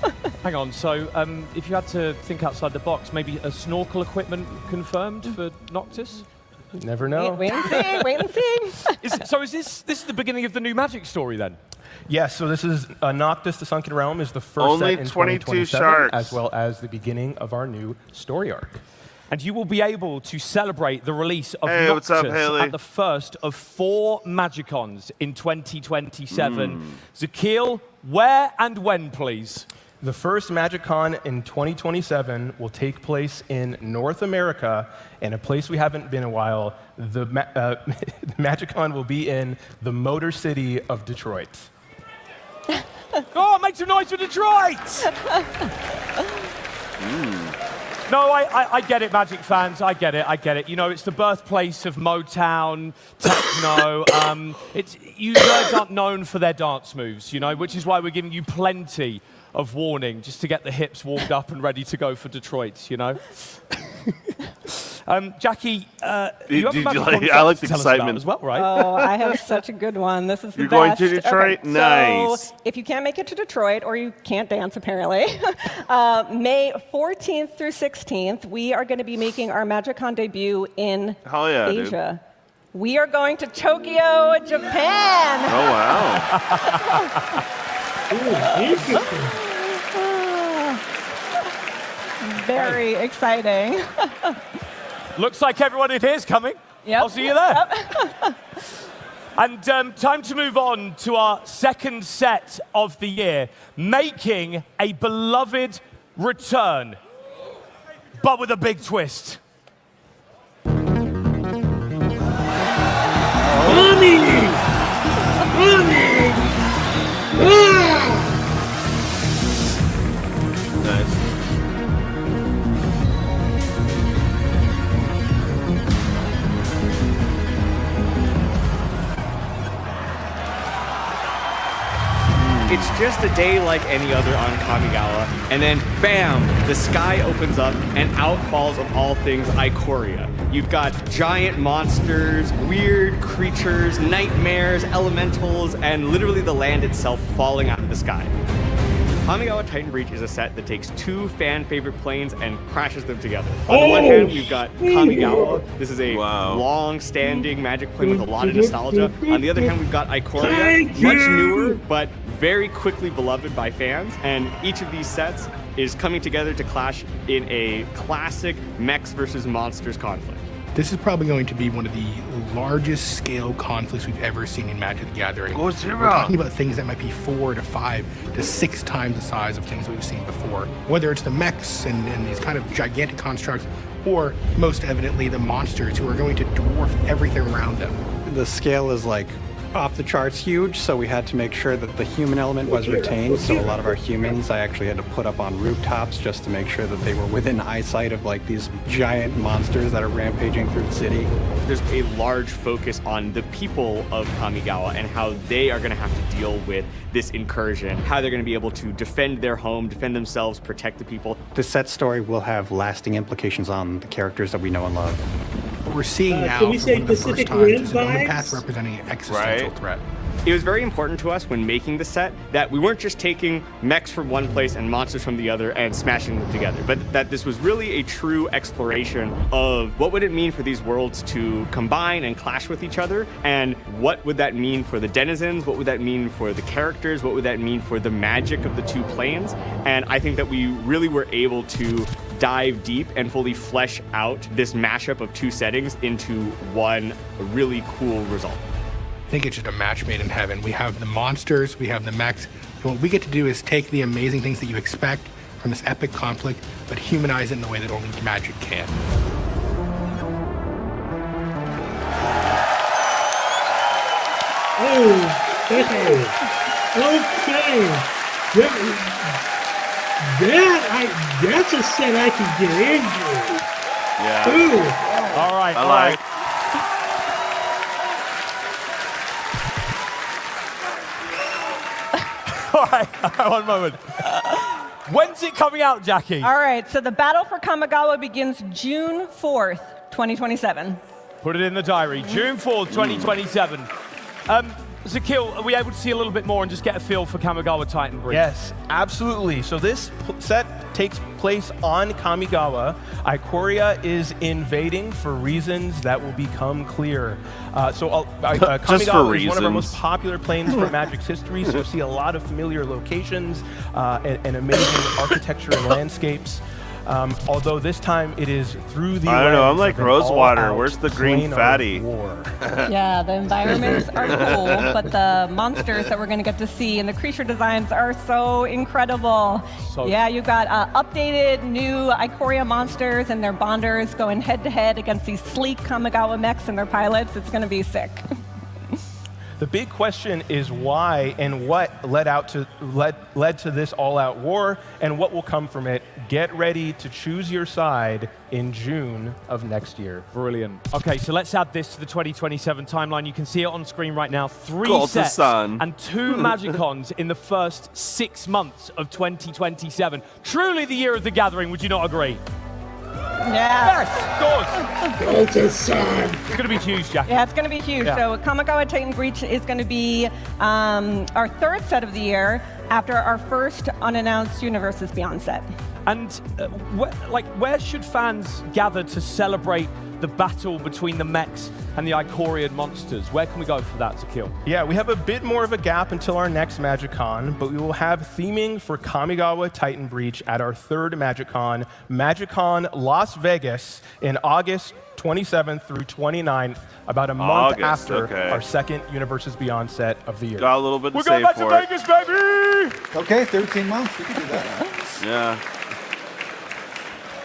Hang on, so if you had to think outside the box, maybe a snorkel equipment confirmed for Noctis? Never know. Wait and see, wait and see. So is this the beginning of the new Magic story then? Yes, so this is Noctis, the Sunken Realm is the first Only set in 22 2027, sharks. as well as the beginning of our new story arc. And you will be able to celebrate the release of Hey, Noctis what's up, Hayley? at the first of 4 Magiccons in 2027. Zakil, where and when, please? The first Magiccon in 2027 will take place in North America, and a place we haven't been in a while. The Magiccon will be in the Motor City of Detroit. Oh, make some noise for Detroit! No, I get it, Magic fans. I get it. You know, it's the birthplace of Motown, techno. You guys aren't known for their dance moves, you know, which is why we're giving you plenty of warning just to get the hips warmed up and ready to go for Detroit, you know? Jackie, you have a Magic Con I like the to tell us about excitement as well, right? Oh, I have such a good one. This is the You're best. going to Detroit? Okay, Nice. So if you can't make it to Detroit, or you can't dance apparently, May 14th through 16th, we are going to be making our MagicCon debut in Hell yeah, dude. Asia. We are going to Tokyo, Japan. Oh, wow. Ooh, interesting. Very exciting. Looks like everyone in here is coming. Yep. I'll see you there. Yep. And time to move on to our second set of the year, making a beloved return, but with a big twist. Money! Money! Nice. It's just a day like any other on Kamigawa, and then bam, the sky opens up and out falls of all things Ikoria. You've got giant monsters, weird creatures, nightmares, elementals, and literally the land itself falling out of the sky. Kamigawa Titan Breach is a set that takes two fan-favorite planes and crashes them together. On the one hand, we've got Kamigawa. This is a long-standing Magic plane with a lot of nostalgia. On the other hand, we've got Ikoria, much newer, but very quickly beloved by fans. And each of these sets is coming together to clash in a classic mechs versus monsters conflict. This is probably going to be one of the largest scale conflicts we've ever seen in Magic the Gathering. We're talking about things that might be 4 to 5 to 6 times the size of things we've seen before. Whether it's the mechs and these kind of gigantic constructs, or most evidently the monsters who are going to dwarf everything around them. The scale is like off the charts huge, so we had to make sure that the human element was retained. So a lot of our humans I actually had to put up on rooftops just to make sure that they were within eyesight of like these giant monsters that are rampaging through the city. There's a large focus on the people of Kamigawa and how they are going to have to deal with this incursion, how they're going to be able to defend their home, defend themselves, protect the people. The set story will have lasting implications on the characters that we know and love. What we're seeing now can we for say one of the first Pacific times Rim is an open vibes? path representing an existential threat. It was very important to us when making the set that we weren't just taking mechs from one place and monsters from the other and smashing them together, but that this was really a true exploration of what would it mean for these worlds to combine and clash with each other, and what would that mean for the denizens, what would that mean for the characters, what would that mean for the magic of the two planes. And I think that we really were able to dive deep and fully flesh out this mashup of two settings into one really cool result. I think it's just a match made in heaven. We have the monsters, we have the mechs, and what we get to do is take the amazing things that you expect from this epic conflict, but humanize it in the way that only Magic can. Oh, okay. That's a set I can get into. Yeah. Ooh. All right. I like. All right, one moment. When's it coming out, Jackie? All right, so the battle for Kamigawa begins June 4th, 2027. Put it in the diary, June 4th, 2027. Zakil, are we able to see a little bit more and just get a feel for Kamigawa Titan Breach? Yes, absolutely. So this set takes place on Kamigawa. Ikoria is invading for reasons that will become clear. Kamigawa is one of our most popular planes from Magic's history, so you'll see a lot of familiar locations and amazing architecture and landscapes. Although this time it is through the I don't know, I'm like lens of an Rosewater. all-out Where's the green plane of fatty? war. Yeah, the environments are cool, but the monsters that we're going to get to see and the creature designs are so incredible. Yeah, you've got updated new Ikoria monsters and their bonders going head-to-head against these sleek Kamigawa mechs and their pilots. It's going to be sick. The big question is why and what led to this all-out war and what will come from it. Get ready to choose your side in June of next year. Brilliant. Okay, so let's add this to the 2027 timeline. You can see it on screen right now. 3 Gold to sets sun. and 2 Magiccons in the first 6 months of 2027. Truly the year of the gathering, would you not agree? Yeah. Yes, of course. Gold to sun. It's going to be huge, Jack. Yeah, it's going to be huge. Yeah. So Kamigawa Titan Breach is going to be our 3rd set of the year after our first unannounced Universes Beyond set. And where should fans gather to celebrate the battle between the mechs and the Icorian monsters? Where can we go for that, Zakil? Yeah, we have a bit more of a gap until our next Magiccon, but we will have theming for Kamigawa Titan Breach at our 3rd Magiccon, Magiccon Las Vegas, in August 27th through 29th, about a month after our 2nd Universes Beyond set of the year. Got a little bit to We're say going back for to it. Vegas, baby! Okay, 13 months. We can do that. Yeah.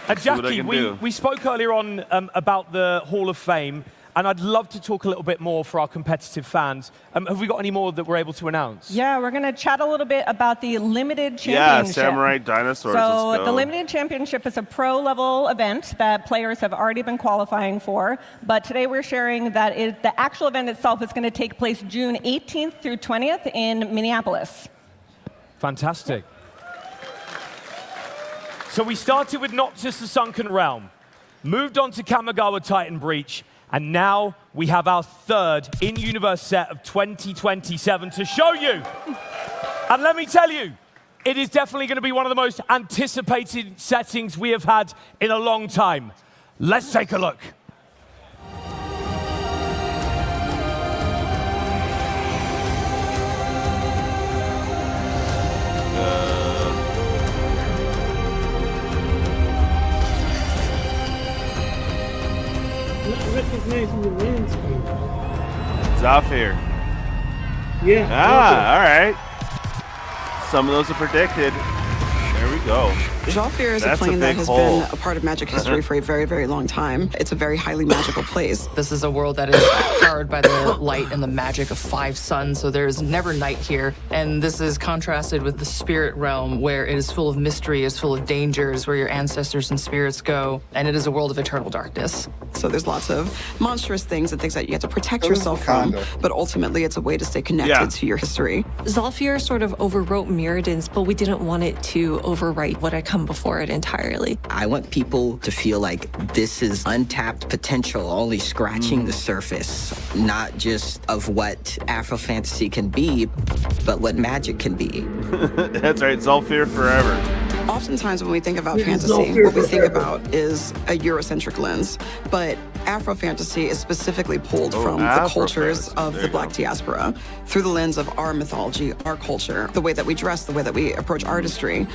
And See what I Jackie, can do. we spoke earlier on about the Hall of Fame, and I'd love to talk a little bit more for our competitive fans. Have we got any more that we're able to announce? Yeah, we're going to chat a little bit about the Limited Yeah, Championship. Samurai Dinosaurs. So let's go. the Limited Championship is a pro-level event that players have already been qualifying for. But today we're sharing that the actual event itself is going to take place June 18th through 20th in Minneapolis. Fantastic. So we started with Noctis the Sunken Realm, moved on to Kamigawa Titan Breach, and now we have our 3rd in-universe set of 2027 to show you. And let me tell you, it is definitely going to be one of the most anticipated settings we have had in a long time. Let's take a look. Not recognizing the landscape. Zafir. Yeah. All right. Some of those are predicted. There we go. Zhalfir is a plane that has been a part of Magic history for a very, very long time. It's a very highly magical place. This is a world that is powered by the light and the magic of 5 suns, so there's never night here. And this is contrasted with the spirit realm, where it is full of mystery, it's full of dangers, where your ancestors and spirits go, and it is a world of eternal darkness. So there's lots of monstrous things and things that you have to protect yourself from, but ultimately it's a way to stay connected to your history. Zhalfir sort of overwrote Mirrodin's, but we didn't want it to overwrite what had come before it entirely. I want people to feel like this is untapped potential, only scratching the surface, not just of what Afro fantasy can be, but what magic can be. That's right, Zhalfir forever. Oftentimes when we think about fantasy, what we think about is a Eurocentric lens, but Afro fantasy is specifically pulled from the cultures of the Black diaspora through the lens of our mythology, our culture, the way that we dress, the way that we approach artistry.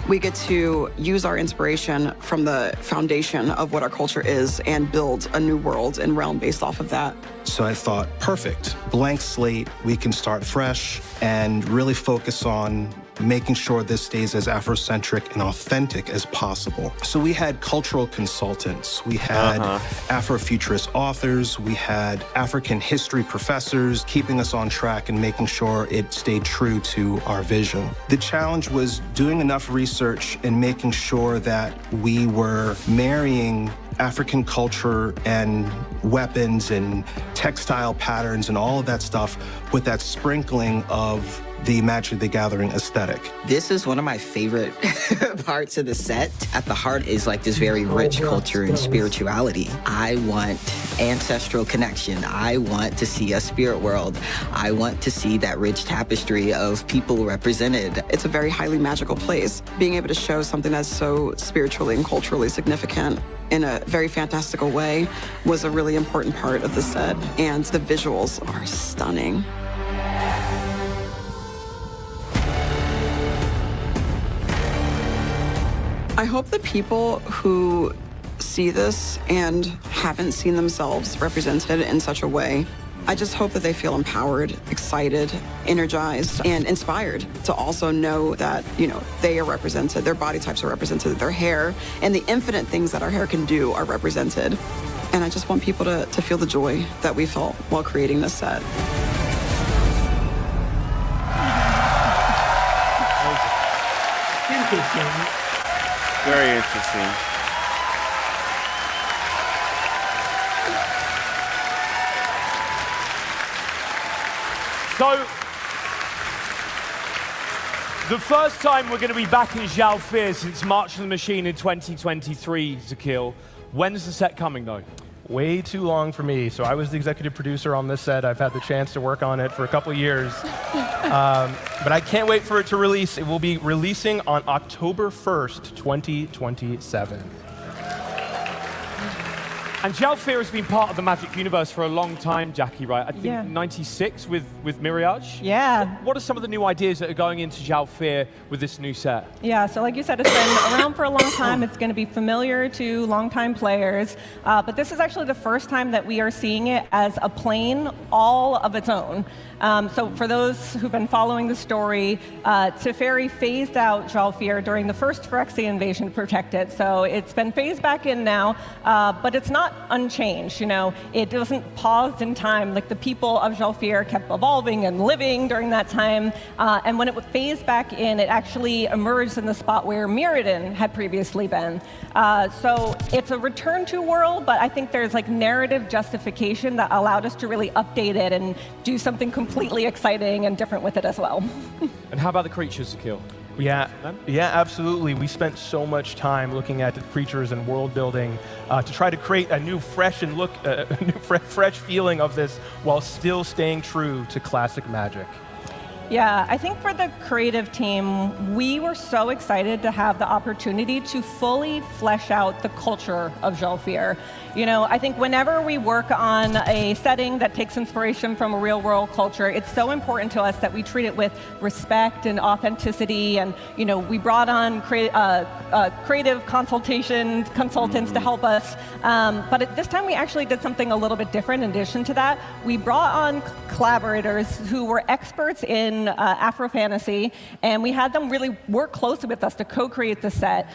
We get to use our inspiration from the foundation of what our culture is and build a new world and realm based off of that. So I thought, perfect, blank slate, we can start fresh and really focus on making sure this stays as Afrocentric and authentic as possible. So we had cultural consultants, we had Afrofuturist authors, we had African history professors keeping us on track and making sure it stayed true to our vision. The challenge was doing enough research and making sure that we were marrying African culture and weapons and textile patterns and all of that stuff with that sprinkling of the Magic the Gathering aesthetic. This is one of my favorite parts of the set. At the heart is like this very rich culture and spirituality. I want ancestral connection. I want to see a spirit world. I want to see that rich tapestry of people represented. It's a very highly magical place. Being able to show something that's so spiritually and culturally significant in a very fantastical way was a really important part of the set, and the visuals are stunning. I hope that people who see this and haven't seen themselves represented in such a way, I just hope that they feel empowered, excited, energized, and inspired to also know that, you know, they are represented, their body types are represented, their hair, and the infinite things that our hair can do are represented. And I just want people to feel the joy that we felt while creating this set. interesting. Very interesting. So, the first time we're going to be back in JuggaloKev since March of the Machine in 2023, Zakil. When's the set coming, though? Way too long for me. So I was the executive producer on this set. I've had the chance to work on it for a couple of years. But I can't wait for it to release. It will be releasing on October 1st, 2027. And JuggaloKev has been part of the Magic universe for a long time, Jackie, right? I think Yeah. 96 with Mirage. Yeah. What are some of the new ideas that are going into JuggaloKev with this new set? Yeah, so like you said, it's been around for a long time. It's going to be familiar to longtime players. But this is actually the first time that we are seeing it as a plane all of its own. So for those who've been following the story, Teferi phased out JuggaloKev during the first Phyrexian invasion to protect it. So it's been phased back in now, but it's not unchanged. You know, it wasn't paused in time. Like the people of JuggaloKev kept evolving and living during that time. And when it was phased back in, it actually emerged in the spot where Mirrodin had previously been. So it's a return to world, but I think there's like narrative justification that allowed us to really update it and do something completely exciting and different with it as well. And how about the creatures, Zakil? Yeah, absolutely. We spent so much time looking at the creatures and world building to try to create a new fresh and fresh feeling of this while still staying true to classic Magic. Yeah, I think for the creative team, we were so excited to have the opportunity to fully flesh out the culture of JuggaloKev. You know, I think whenever we work on a setting that takes inspiration from a real-world culture, it's so important to us that we treat it with respect and authenticity. And you know, we brought on creative consultants to help us. But at this time, we actually did something a little bit different. In addition to that, we brought on collaborators who were experts in Afro fantasy, and we had them really work closely with us to co-create the set.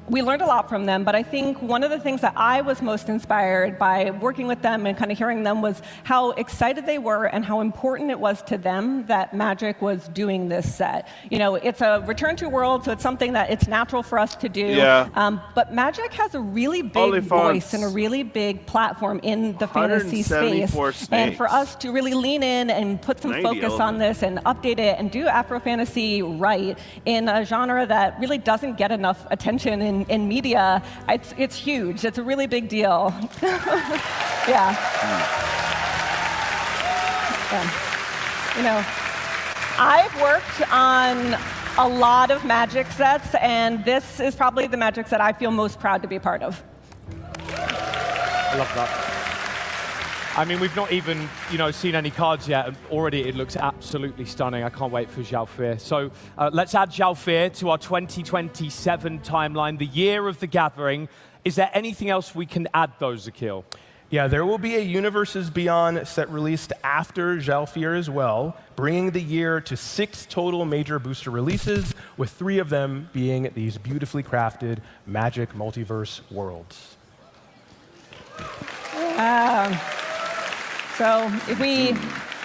We learned a lot from them, but I think one of the things that I was most inspired by working with them and kind of hearing them was how excited they were and how important it was to them that Magic was doing this set. You know, it's a return to world, so it's something that it's natural for us to do. Yeah. But Magic has a really big voice and a really big platform in the fantasy space. And for us to really lean in and put some focus on this and update it and do Afro fantasy right in a genre that really doesn't get enough attention in media, it's huge. It's a really big deal. Yeah. You know, I've worked on a lot of Magic sets, and this is probably the Magic set I feel most proud to be part of. I love that. I mean, we've not even, seen any cards yet, and already it looks absolutely stunning. I can't wait for JuggaloKev. So let's add JuggaloKev to our 2027 timeline, the year of the gathering. Is there anything else we can add, though, Zakil? Yeah, there will be a Universes Beyond set released after JuggaloKev as well, bringing the year to 6 total major booster releases, with 3 of them being these beautifully crafted Magic Multiverse worlds. So if we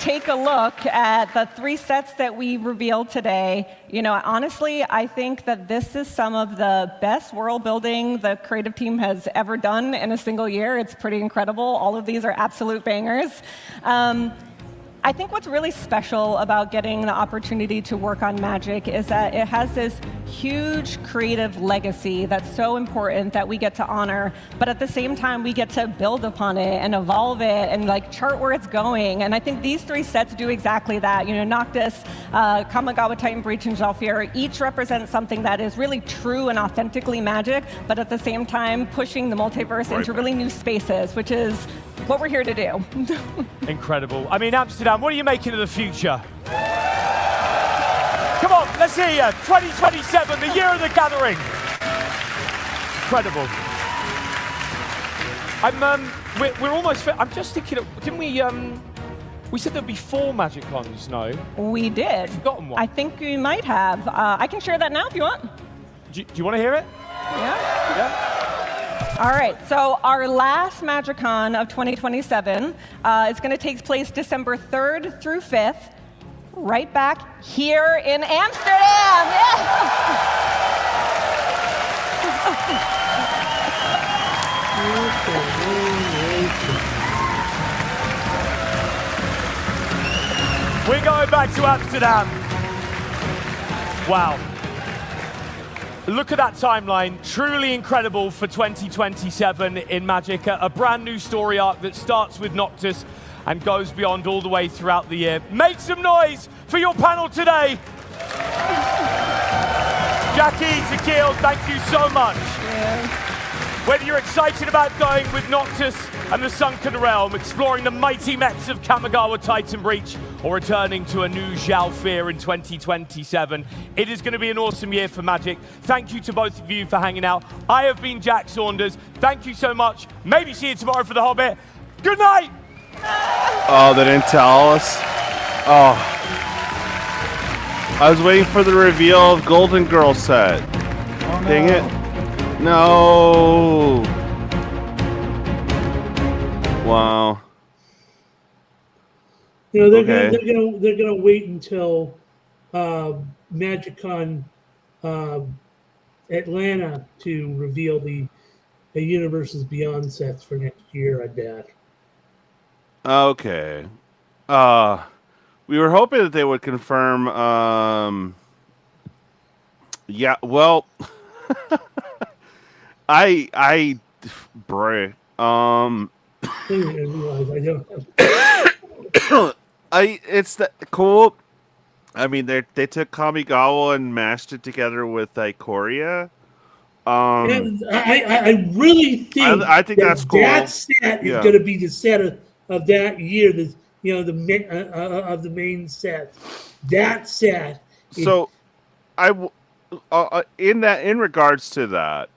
take a look at the 3 sets that we revealed today, honestly, I think that this is some of the best world building the creative team has ever done in a single year. It's pretty incredible. All of these are absolute bangers. I think what's really special about getting the opportunity to work on Magic is that it has this huge creative legacy that's so important that we get to honor, but at the same time we get to build upon it and evolve it and chart where it's going. And I think these 3 sets do exactly that. Noctis, Kamigawa, Titan Breach, and JuggaloKev each represent something that is really true and authentically Magic, but at the same time pushing the multiverse into really new spaces, which is what we're here to do. Incredible. I mean, Amsterdam, what are you making of the future? Come on, let's hear you. 2027, the year of the gathering. Incredible. We're almost. I'm just thinking. Didn't we? We said there'd be 4 Magiccons. No. We did. I've forgotten one. I think we might have. I can share that now if you want. Do you want to hear it? Yeah. Yeah. All right, so our last Magiccon of 2027 is going to take place December 3rd through 5th. right back here in Amsterdam. Yeah. We're going back to Amsterdam. Wow. Look at that timeline. Truly incredible for 2027 in Magic. A brand new story arc that starts with Noctis and goes beyond all the way throughout the year. Make some noise for your panel today. Jackie, Zakil, thank you so much. Yeah. Whether you're excited about going with Noctis and the Sunken Realm, exploring the mighty mechs of Kamigawa Titan Breach, or returning to a new Zhao Fear in 2027, it is going to be an awesome year for Magic. Thank you to both of you for hanging out. I have been Jack Saunders. Thank you so much. Maybe see you tomorrow for The Hobbit. Good night! Oh, they didn't tell us? Oh. I was waiting for the reveal of Golden Girl set. Oh, no. Dang it. No. Wow. You know, Okay. they're gonna wait until Magiccon Atlanta to reveal the Universes Beyond sets for next year, I bet. Okay. We were hoping that they would confirm. Yeah. Well, bruh. It's that cool. I mean, they took Kamigawa and mashed it together with Ikoria. I really think I think that's cool. That set is going to be the set of that year. The main set. That set. So, in regards to that,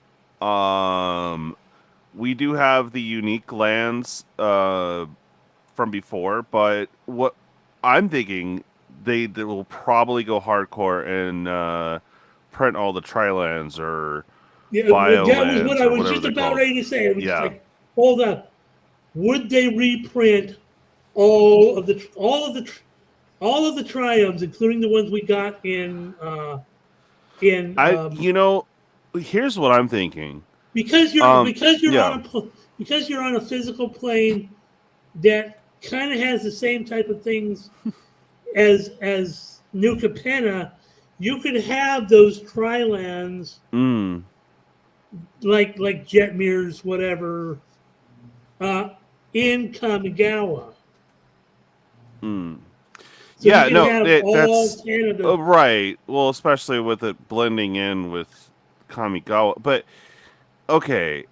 we do have the unique lands from before, but what I'm thinking they will probably go hardcore and print all the tri-lands or bio that was lands what I or was whatever just they're about called. ready to say. I was Yeah. just like, hold up, would they reprint all of the triumphs, including the ones we got in here's what I'm thinking. because you're yeah. because you're on a physical plane that kind of has the same type of things as New Capenna, you could have those tri-lands like Jetmir's, whatever, in Kamigawa. So yeah, you no, can have all that's 10 of them. right. Well, especially with it blending in with Kamigawa. But okay,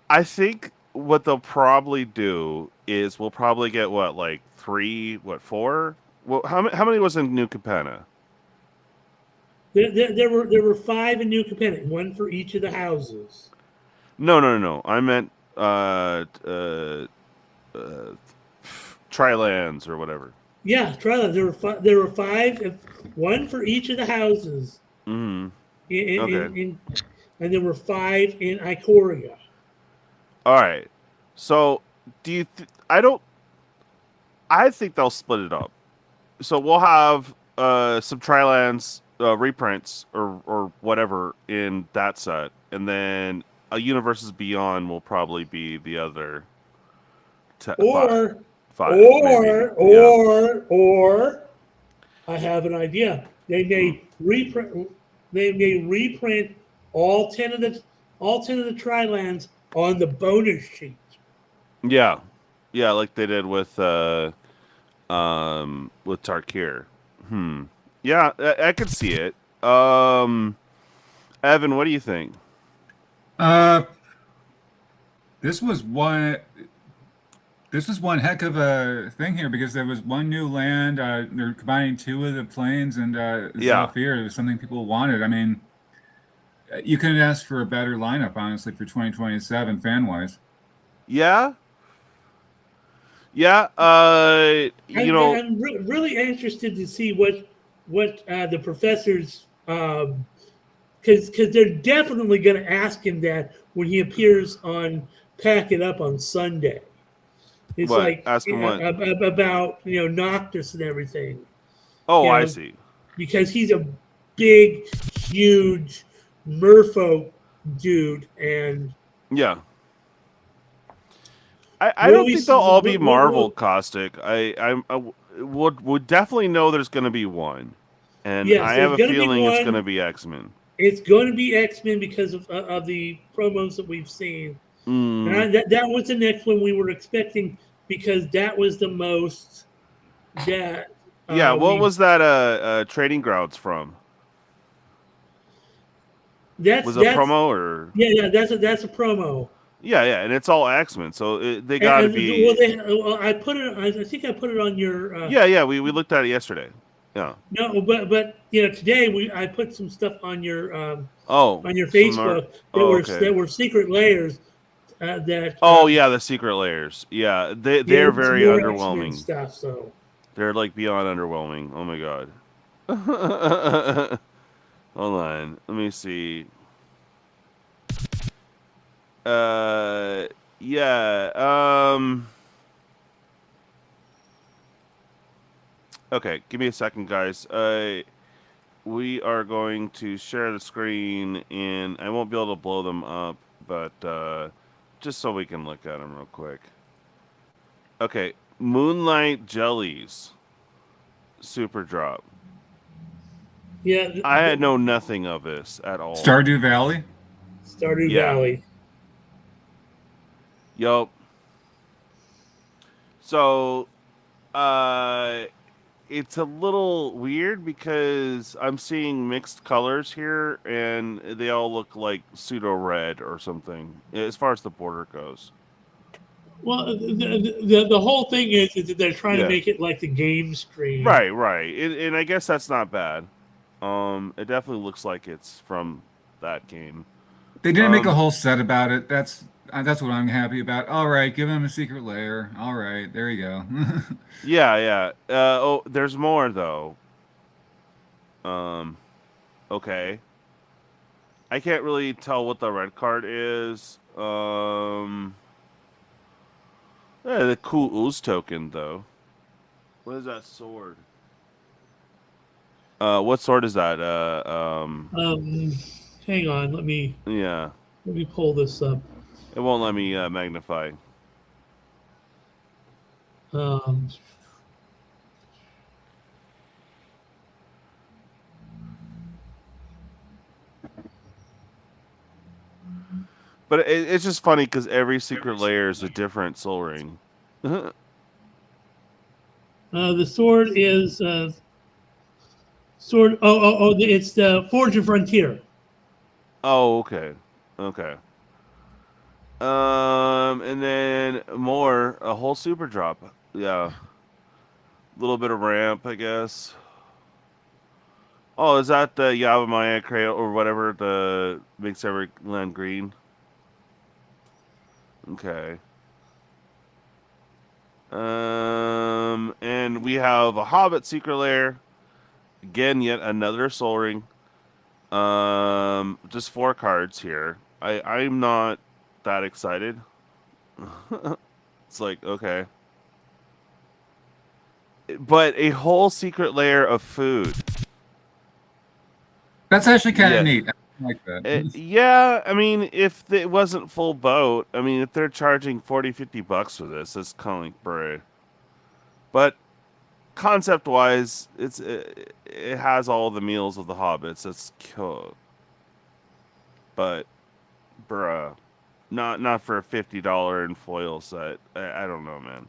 I think what they'll probably do is we'll probably get four? Well, how many was in New Capenna? There were 5 in New Capenna, one for each of the houses. No. I meant tri-lands or whatever. Yeah, tri-lands. There were 5, one for each of the houses. Mm-hmm. And there were 5 in Ikoria. All right. So, do you? I think they'll split it up. So we'll have some tri-lands reprints or whatever in that set, and then a Universes Beyond will probably be the other. Five, or I have an idea. They may reprint. They may reprint all 10 of the tri-lands on the bonus sheet. Yeah, like they did with Tarkir. Yeah, I could see it. Evan, what do you think? This was one heck of a thing here because there was one new land. They're combining 2 of the planes and Zephyr. It was something people wanted. I mean, you couldn't ask for a better lineup, honestly, for 2027 fan-wise. Yeah. I'm really interested to see what the professors, because they're definitely going to ask him that when he appears on Pack It Up on Sunday. It's What? like Ask him what? about Noctis and everything. Oh, You know, I see. Because he's a big, huge merfolk dude, and yeah. I don't think they'll all be Marvel caustic. I would definitely know there's going to be one, and yes, I have a there's gonna be feeling it's one. going to be X-Men. It's going to be X-Men because of the promos that we've seen. And that was the next one we were expecting because that was the most that. Yeah, what was that Trading Grounds from? Was it a promo or? Yeah, that's a promo. Yeah, and it's all X-Men, so they got to be. Well, I put it. I think I put it on your. Yeah, we looked at it yesterday. Yeah. No, but today I put some stuff on your on your some Facebook art. that were secret layers that. Yeah, the secret layers. Yeah, they're very underwhelming. Stuff, so. They're like beyond underwhelming. Oh my god. Hold on, let me see. Okay, give me a second, guys. We are going to share the screen, and I won't be able to blow them up, but just so we can look at them real quick. Okay, Moonlight Jellies Super Drop. Yeah, I had known nothing of this at all. Stardew Valley. Stardew Valley. Yup. So, it's a little weird because I'm seeing mixed colors here, and they all look like pseudo red or something as far as the border goes. Well, the whole thing is that they're trying to make it like the game screen. Right, and I guess that's not bad. It definitely looks like it's from that game. They didn't make a whole set about it. That's what I'm happy about. All right, give them a secret layer. All right, there you go. Yeah. There's more though. Okay. I can't really tell what the red card is. The cool ooze token though. What is that sword? What sword is that? Hang on, let me pull this up. It won't let me magnify. But it's just funny because every secret layer is a different soul ring. The sword is sword. It's the Forge of Frontier. Oh, okay. And then a whole super drop. Yeah. A little bit of ramp, I guess. Oh, is that the Yavimaya crate or whatever the makes every land green? Okay. And we have a Hobbit secret lair. Again, yet another soul ring. Just 4 cards here. I'm not that excited. It's like, okay. But a whole secret layer of food. That's actually kind of neat. I like that. Yeah, I mean, if it wasn't full boat, I mean, if they're charging $40-50 for this, that's kind of like, bruh. But concept-wise, it has all the meals of the hobbits. That's cool. But, bruh, not for a $50 in foil set. I don't know, man.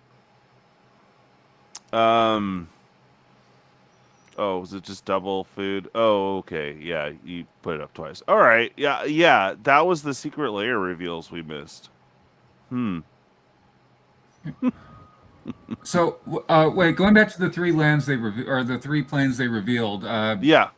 Oh, was it just double food? Oh, okay. Yeah, you put it up twice. All right. Yeah. That was the secret layer reveals we missed. So, wait, going back to the 3 lands or the 3 planes they revealed. Yeah.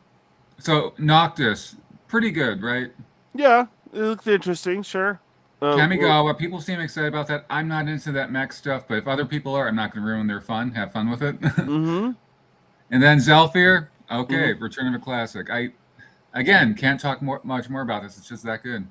So Noctis, pretty good, right? Yeah, it looked interesting. Sure. Kamigawa, people seem excited about that. I'm not into that mech stuff, but if other people are, I'm not going to ruin their fun. Have fun with it. Mm-hmm. And then Zelfir, okay, Return of a Classic. I, again, can't talk much more about this. It's just that good.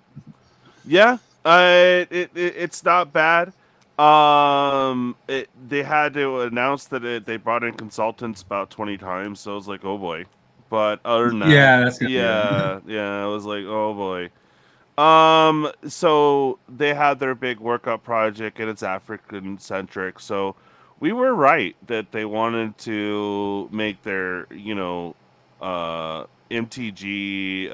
Yeah, it's not bad. They had to announce that they brought in consultants about 20 times, so I was like, oh boy. But other than that, Yeah, that's good. yeah, I was like, oh boy. So they had their big workout project, and it's African centric. So we were right that they wanted to make their, MTG,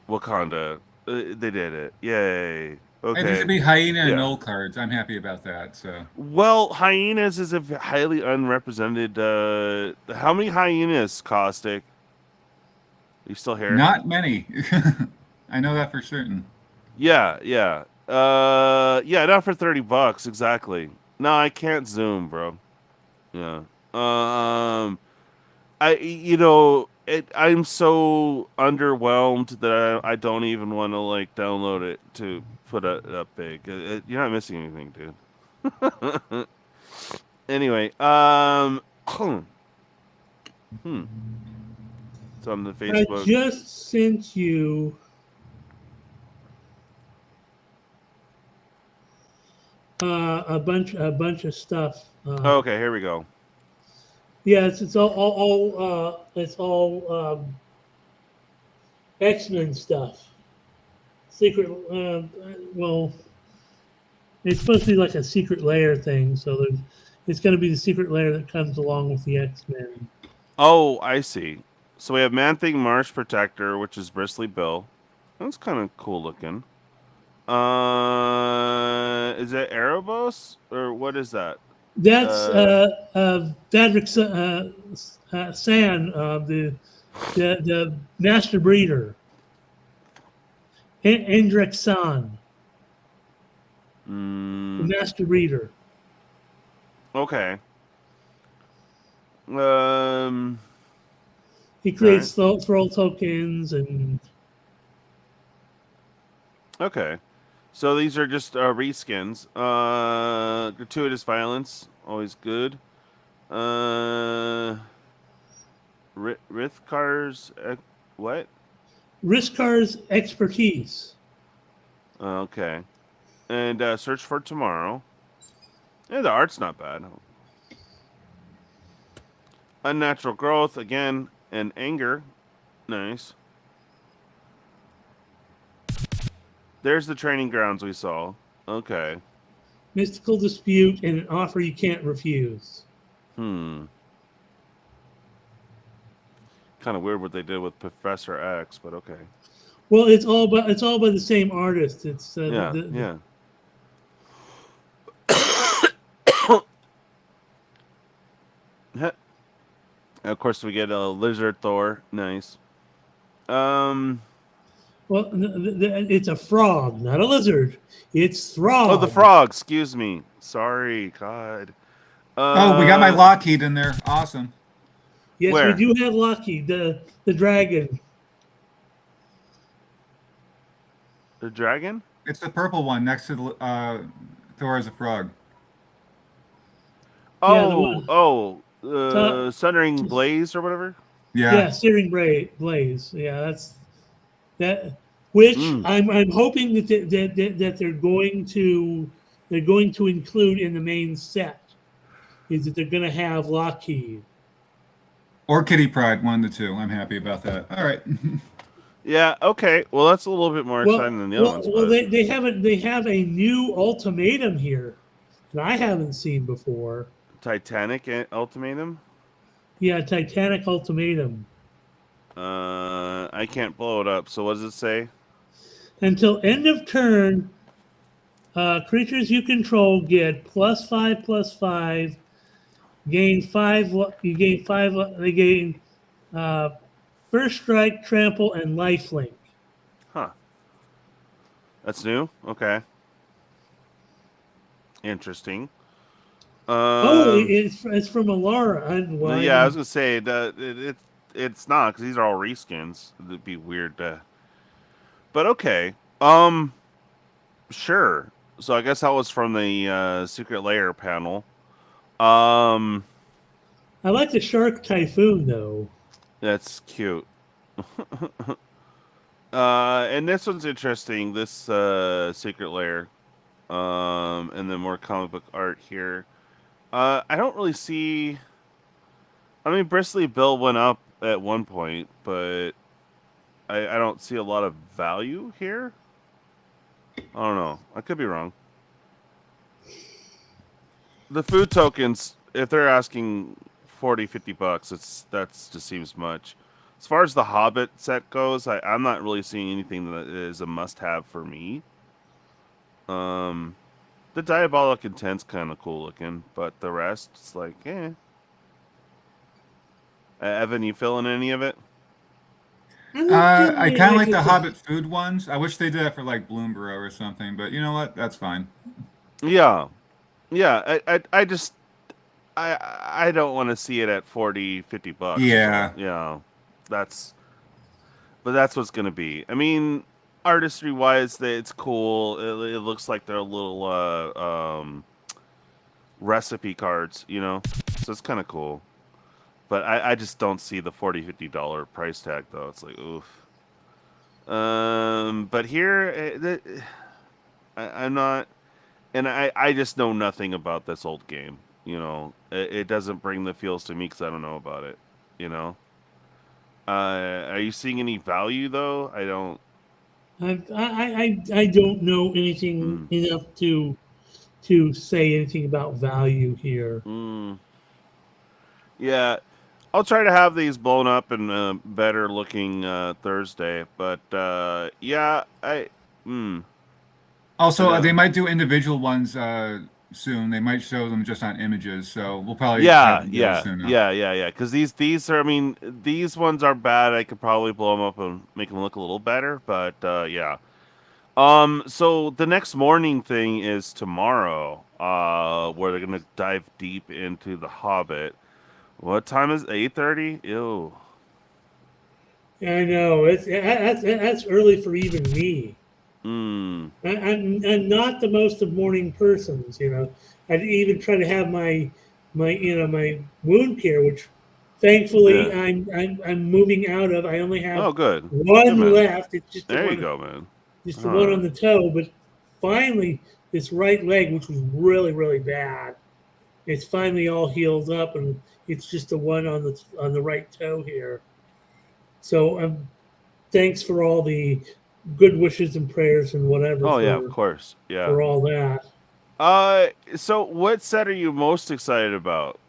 Wakanda. They did it. Yay. Okay. Hey, there should be hyena and Yeah. null cards. I'm happy about that. So. Well, hyenas is a highly unrepresented. How many hyenas, Caustic? You still here? Not many. I know that for certain. Yeah. Yeah, not for $30, exactly. No, I can't zoom, bro. Yeah. I'm so underwhelmed that I don't even want to like download it to put it up big. You're not missing anything, dude. Anyway, It's on the Facebook. I just sent you a bunch of stuff. Okay, here we go. Yeah, it's all X-Men stuff. Secret. Well, it's supposed to be like a secret layer thing, so it's going to be the secret layer that comes along with the X-Men. Oh, I see. So we have Man-Thing Marsh Protector, which is Bristly Bill. That's kind of cool looking. Is that Erebos or what is that? That's Vadric San, the master breeder. Endrek San, the master breeder. Okay. He creates throw tokens and. Okay. So these are just reskins. Gratuitous Violence, always good. Rithkar's what? Rithkar's Expertise. Okay. And Search for Tomorrow. Yeah, the art's not bad. Unnatural Growth again, and Anger, nice. There's the training grounds we saw. Okay. Mystical Dispute and an offer you can't refuse. Kind of weird what they did with Professor X, but okay. Well, it's all by the same artist. It's yeah. Of course, we get a Lizard Thor. Nice. Well, it's a frog, not a lizard. It's Throg. Oh, the frog. Excuse me. Sorry. God. Oh, we got my Lockheed in there. Awesome. Yes, Where? we do have Lockheed, the dragon. The dragon? It's the purple one next to the, Thor as a frog. Oh, Sundering Blaze or whatever? Yeah, Searing Blaze. Yeah, that's that. Which I'm hoping that they're going to include in the main set. Is that they're going to have Lockheed or Kitty Pryde, one of the two. I'm happy about that. All right. Yeah. Okay. Well, that's a little bit more exciting than the other ones. Well, they have a new ultimatum here that I haven't seen before. Titanic Ultimatum. Yeah, Titanic Ultimatum. I can't blow it up. So what does it say? Until end of turn, creatures you control get +5/+5. Gain 5. You gain 5. They gain First Strike, Trample, and Lifelink. Huh. That's new. Okay. Interesting. It's from Alara. Yeah, I was gonna say it's not because these are all reskins. It'd be weird to. But okay. Sure. So I guess that was from the Secret Layer panel. I like the Shark Typhoon though. That's cute. And this one's interesting. This Secret Layer. And then more comic book art here. I don't really see. I mean, Bristly Bill went up at one point, but I don't see a lot of value here. I don't know. I could be wrong. The food tokens, if they're asking $40-50, that's just seems much. As far as the Hobbit set goes, I'm not really seeing anything that is a must-have for me. The Diabolic Intent's kind of cool looking, but the rest, it's like, eh. Evan, you feeling any of it? I kind of like the Hobbit food ones. I wish they did that for like Bloomborough or something, but you know what? That's fine. Yeah. Yeah, I just I don't want to see it at $40-50. Yeah. Yeah. That's what's going to be. I mean, artistry wise, it's cool. It looks like they're little recipe cards, you know. So it's kind of cool. But I just don't see the $40-50 price tag though. It's like oof. But here I'm not, and I just know nothing about this old game. You know, it doesn't bring the feels to me because I don't know about it. You know. Are you seeing any value though? I don't. I don't know anything enough to say anything about value here. Yeah, I'll try to have these blown up and better looking Thursday. But yeah, Also, they might do individual ones soon. They might show them just on images, so we'll probably yeah. soon. Because these are, I mean, these ones are bad. I could probably blow them up and make them look a little better. But yeah. So the next morning thing is tomorrow, where they're gonna dive deep into the Hobbit. What time is 8:30? Ew. I know that's early for even me. I'm not the most of morning persons, you know. I'd even try to have my wound care, which thankfully I'm moving out of. I only have one left. It's just there you go, man. Just the one on the toe, but finally this right leg, which was really, really bad, it's finally all healed up, and it's just the one on the right toe here. So thanks for all the good wishes and prayers and whatever. Oh yeah, of course. Yeah. For all that. So what set are you most excited about?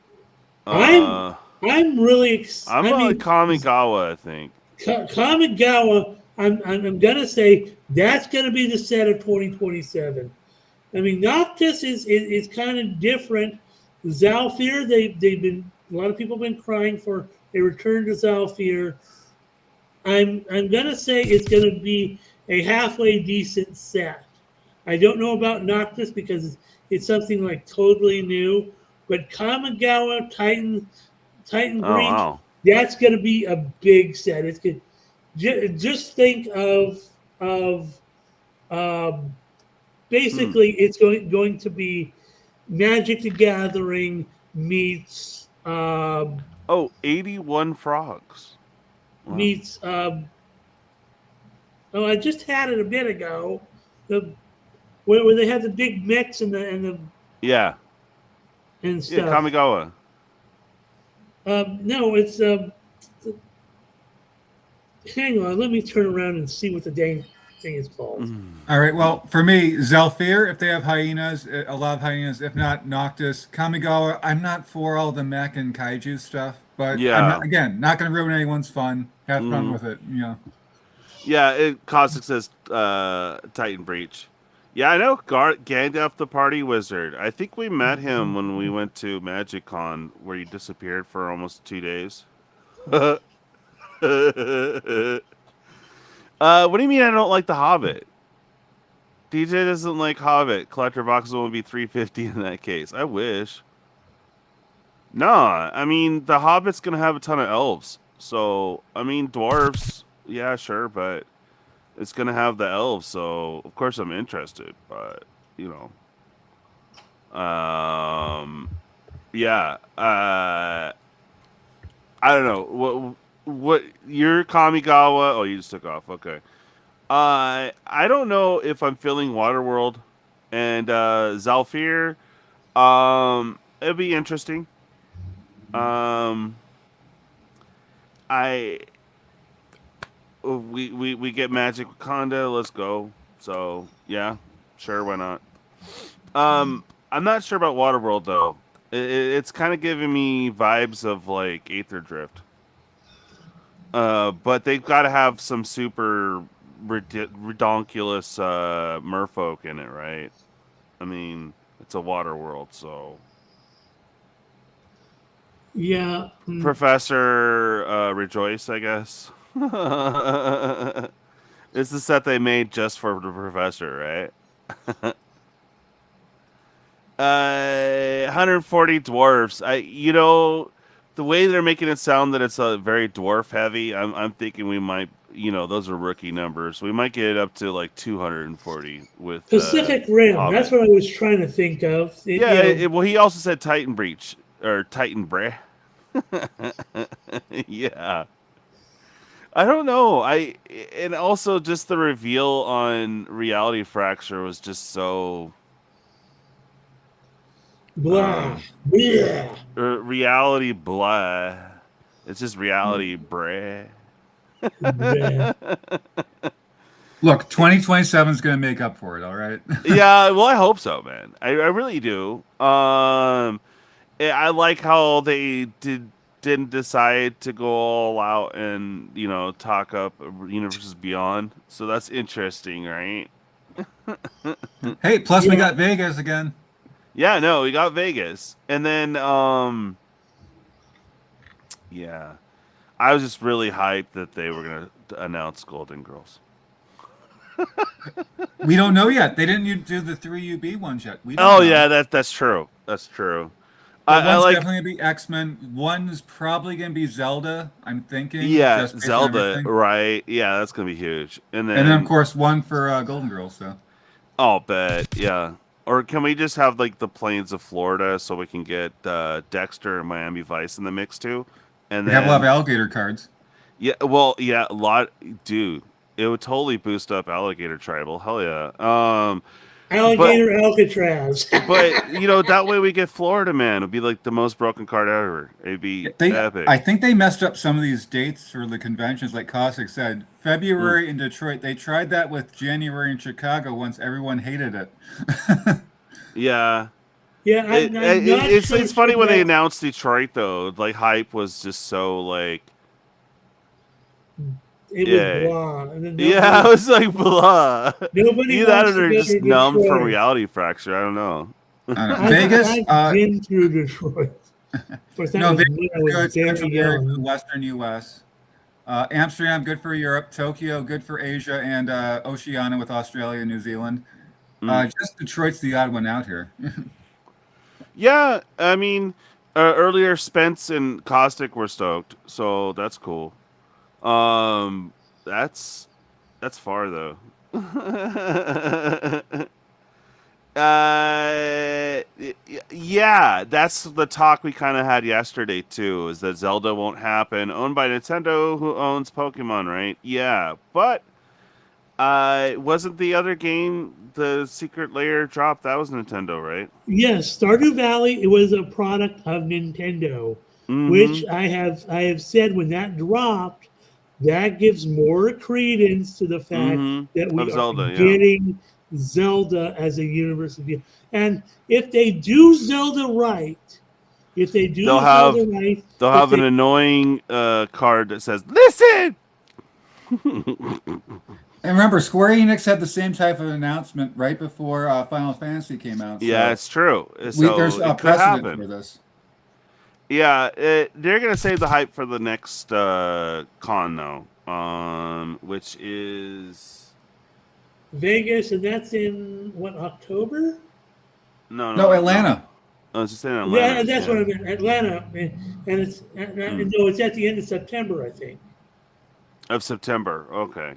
I'm really excited. I'm on Kamigawa, I think. Kamigawa, I'm gonna say that's gonna be the set of 2027. I mean, Noctis is kind of different. Zalfir, they've been, a lot of people have been crying for a return to Zalfir. I'm gonna say it's gonna be a halfway decent set. I don't know about Noctis because it's something like totally new, but Kamigawa Titan Breach, that's gonna be a big set. It's good. Just think of basically it's going to be Magic the Gathering meets 81 frogs. Wow. Meets I just had it a bit ago. Where they had the big mix and the and stuff. Yeah, Kamigawa. No, it's hang on, let me turn around and see what the dang thing is called. All right, well, for me, Zalfir, if they have hyenas, a lot of hyenas. If not, Noctis. Kamigawa, I'm not for all the mech and kaiju stuff, but I'm not going to ruin anyone's fun. Have fun with it, you know. Yeah, Cossack says Titan Breach. Yeah, I know Gandalf the Party Wizard. I think we met him when we went to Magiccon, where he disappeared for almost 2 days. What do you mean I don't like the Hobbit? DJ doesn't like Hobbit. Collector boxes will be $350 in that case. I wish. Nah, I mean the Hobbit's gonna have a ton of elves. So I mean dwarves, yeah, sure, but it's gonna have the elves. So of course I'm interested, but you know, yeah. I don't know what your Kamigawa. Oh, you just took off. Okay. I don't know if I'm feeling Waterworld And Zalfir, it'll be interesting. We get Magic Wakanda. Let's go. So yeah, sure, why not? I'm not sure about Waterworld though. It's kind of giving me vibes of like Aether Drift. But they've got to have some super redonkulous merfolk in it, right? I mean, it's a water world, so. Yeah. Professor Rejoice, I guess. It's the set they made just for the professor, right? 140 dwarves. The way they're making it sound that it's a very dwarf heavy, I'm thinking we might, those are rookie numbers. We might get it up to like 240 with Pacific Rim. Hobbit. That's what I was trying to think of. Well, he also said Titan Breach or Titan Bre. Yeah. I don't know. And also just the reveal on Reality Fracture was just so blah. Yeah. Reality blah. It's just reality breh. Look, 2027 is going to make up for it, all right? Yeah, well, I hope so, man. I really do. I like how they didn't decide to go all out and, talk up Universes Beyond. So that's interesting, right? Hey, plus we got Vegas again. Yeah, no, we got Vegas. And then, yeah. I was just really hyped that they were going to announce Golden Girls. We don't know yet. They didn't do the 3 UB ones yet. We don't know. Yeah, that's true. That's true. One's definitely going to be X-Men. One's probably going to be Zelda, I'm thinking. Yeah, Zelda, right. Yeah, that's going to be huge. And then, of course, one for Golden Girls. So. I'll bet, yeah. Or can we just have, like, the Plains of Florida so we can get Dexter and Miami Vice in the mix, too? And they have a lot of alligator cards. Yeah, well, yeah, a lot. Dude, it would totally boost up Alligator Tribal. Hell yeah. Alligator Alcatraz. But, that way we get Florida Man. It'd be like the most broken card ever. It'd be epic. I think they messed up some of these dates for the conventions, like Cossack said. February in Detroit. They tried that with January in Chicago once everyone hated it. Yeah. Yeah, it's funny when they announced Detroit, though. Like, hype was just so, like... It was blah. Yeah, it was like blah. Nobody Either that or they're just numb from Reality Fracture. I don't know. Vegas? I've been through Detroit. No, Vegas is good for the Western U.S. Amsterdam, good for Europe. Tokyo, good for Asia. And Oceania with Australia and New Zealand. Just Detroit's the odd one out here. Yeah, I mean, earlier Spence and Caustic were stoked, so that's cool. That's far though. Yeah, that's the talk we kind of had yesterday too, is that Zelda won't happen. Owned by Nintendo, who owns Pokemon, right? Yeah, but wasn't the other game, the Secret Lair drop, that was Nintendo, right? Yes, Stardew Valley, it was a product of Nintendo, which I have said when that dropped, that gives more credence to the fact that we are getting Zelda as a universe. And if they do Zelda right, they'll have an annoying card that says, "Listen." And remember, Square Enix had the same type of announcement right before Final Fantasy came out. So yeah, it's true. So there's a precedent for this. Yeah, they're gonna save the hype for the next con though, which is Vegas, and that's in what, October? No, Atlanta. I was just saying Atlanta. Yeah, that's what I meant, Atlanta, and it's no, it's at the end of September, I think. Of September, okay.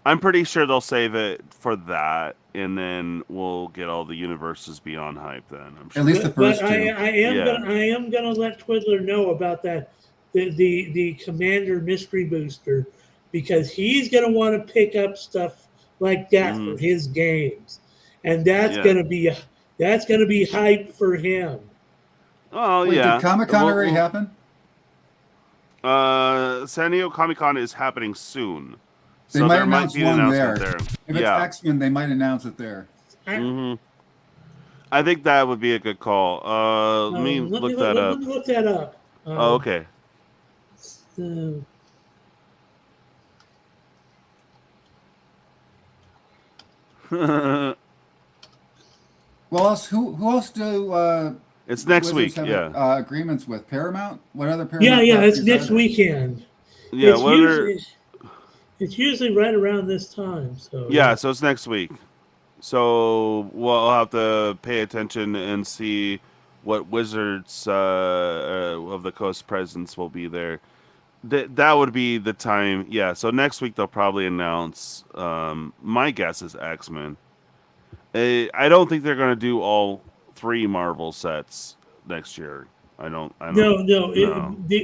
I'm pretty sure they'll save it for that, and then we'll get all the universes beyond hype. Then I'm sure. At least the first two. I am gonna let Twiddler know about that, the Commander Mystery Booster, because he's gonna want to pick up stuff like that for his games, and that's gonna be hype for him. Oh Wait, yeah. did Comic-Con already happen? San Diego Comic-Con is happening soon. They So might there might announce be an one announcement there. there. If it's X-Men, they might announce it there. Mm-hmm. I think that would be a good call. Let me look that up. Let me look that up. Oh, okay. Well, else, who else do it's next Wizards week? have, Yeah. agreements with Paramount. What other Paramount? Yeah, it's properties next are there? weekend. Yeah. It's usually right around this time. So Yeah, so it's next week. So we'll have to pay attention and see what Wizards of the Coast presence will be there. That would be the time. Yeah, so next week they'll probably announce. My guess is X-Men. I don't think they're going to do all 3 Marvel sets next year. I don't. No.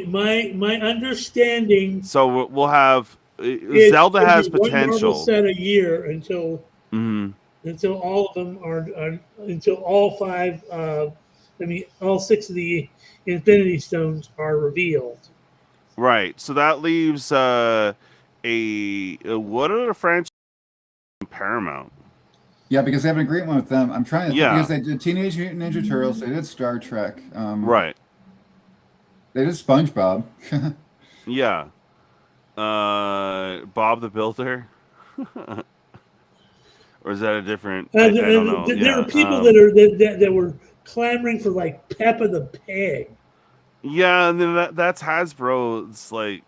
My understanding. So we'll have Zelda it'll has be one Marvel potential. set a year until all of them are until all 5. All 6 of the Infinity Stones are revealed. Right. So that leaves what are the franchise Paramount? Yeah, because they have an agreement with them. I'm trying to. Yeah. Because they did Teenage Mutant Ninja Turtles. They did Star Trek. Right. They did SpongeBob. Yeah. Bob the Builder. Or is that a different? I don't know. There are people that were clamoring for like Peppa the Pig. Yeah, and then that's Hasbro's like,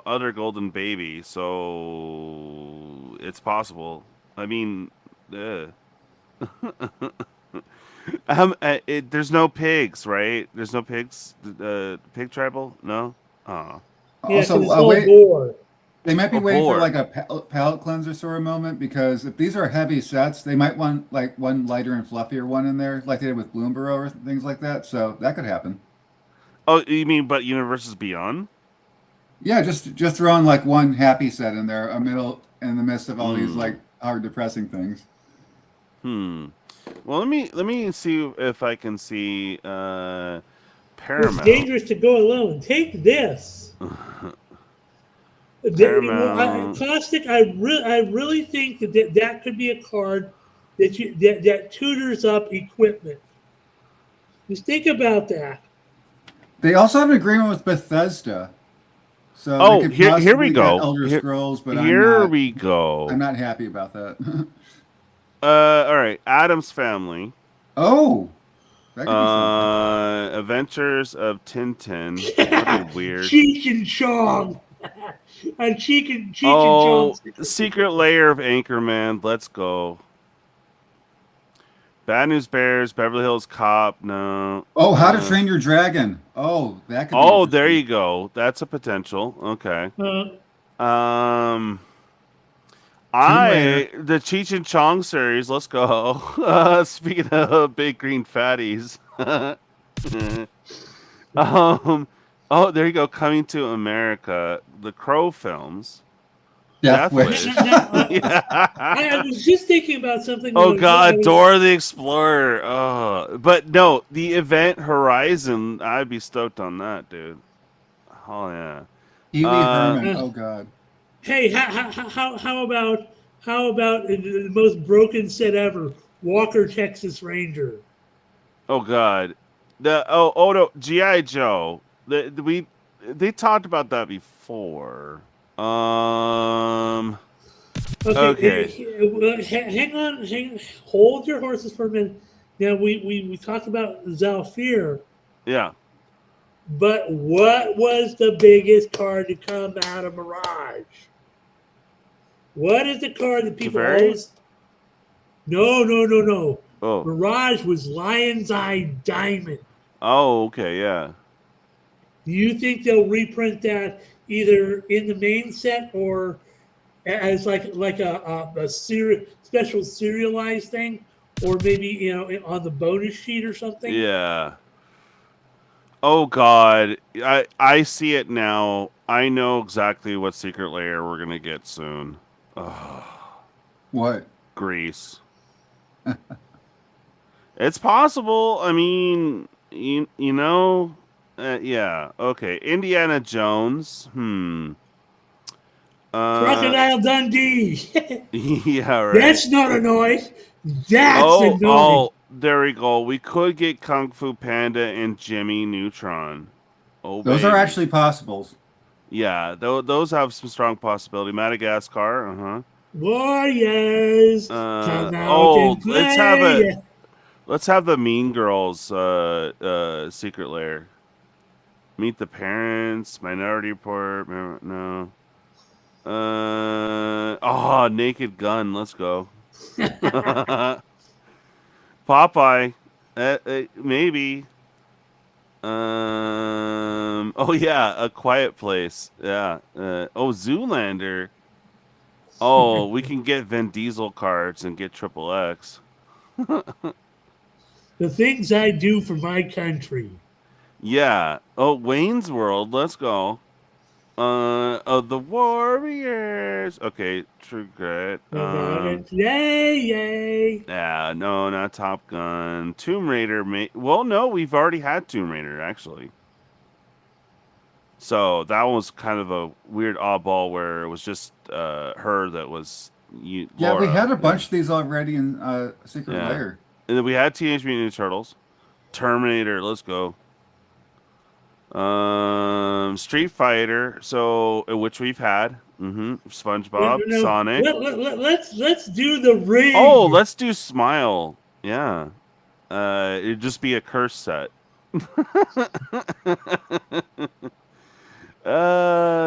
other golden baby. So it's possible. I mean, there's no pigs, right? There's no pigs. Pig tribal? No. Oh. Yeah, Also, boar. They might be A waiting boar. for like a palate cleanser sort of moment, because if these are heavy sets, they might want like one lighter and fluffier one in there, like they did with Bloomborough or things like that. So that could happen. Oh, you mean but Universes Beyond? Yeah, just throwing like one happy set in there, in the midst of all these like hard, depressing things. Well, let me see if I can see Paramount. It's dangerous to go alone. Take this. Paramount. Caustic, I really think that could be a card that tutors up equipment. Just think about that. They also have an agreement with Bethesda. So they could here we possibly go. get Elder Scrolls, but we go. I'm not happy about that. All right, Addams Family. Oh, that could be something. Adventures of Tintin. That'd be weird. Cheech and Chong. And Cheech and Chong. Secret Lair of Anchorman. Let's go. Bad News Bears, Beverly Hills Cop. No. Oh, How to Train Your Dragon. Oh, that could. Oh, there you go. That's a potential. Okay. Uh, The Cheech and Chong series. Let's go. Speaking of big green fatties. Oh, there you go. Coming to America. The Crow films. Death Wish. I was just thinking about something. Oh God, Dora the Explorer. Oh, but no, the Event Horizon. I'd be stoked on that, dude. Oh yeah. Pee Wee Herman. Oh God. Hey, how about the most broken set ever? Walker Texas Ranger. Oh God. Oh no, G.I. Joe. They talked about that before. Okay. Hang on. Hold your horses for a minute. Now we talked about Zalfir. Yeah. But what was the biggest card to come out of Mirage? What is the card that people always? No. Oh. Mirage was Lion's Eye Diamond. Oh, okay, yeah. Do you think they'll reprint that either in the main set or as like a special serialized thing, or maybe on the bonus sheet or something? Yeah. Oh God, I see it now. I know exactly what secret layer we're gonna get soon. Oh. What? Grease. It's possible. I mean, you know, yeah. Okay, Indiana Jones. Crocodile Dundee. Yeah, right. That's not a noise. That's a noise. Oh, there we go. We could get Kung Fu Panda and Jimmy Neutron. Oh, Those are baby. actually possibles. Yeah, those have some strong possibility. Madagascar, Warriors. Come out Oh, and play. let's have the Mean Girls secret lair. Meet the Parents, Minority Report. No. Naked Gun. Let's go. Popeye. Maybe. Oh yeah, A Quiet Place. Yeah. Zoolander. Oh, we can get Vin Diesel cards and get XXX. The things I do for my country. Yeah. Oh, Wayne's World. Let's go. The Warriors. Okay, True Grit. Yay! Yeah, no, not Top Gun. Tomb Raider. Well, no, we've already had Tomb Raider actually. So that was kind of a weird oddball where it was just her that was. Yeah, Laura. we had a bunch of these already in Secret Lair. And then we had Teenage Mutant Ninja Turtles, Terminator. Let's go. Street Fighter, which we've had. SpongeBob, No, Sonic. Let's do the ring. Oh, let's do Smile. Yeah. It'd just be a curse set.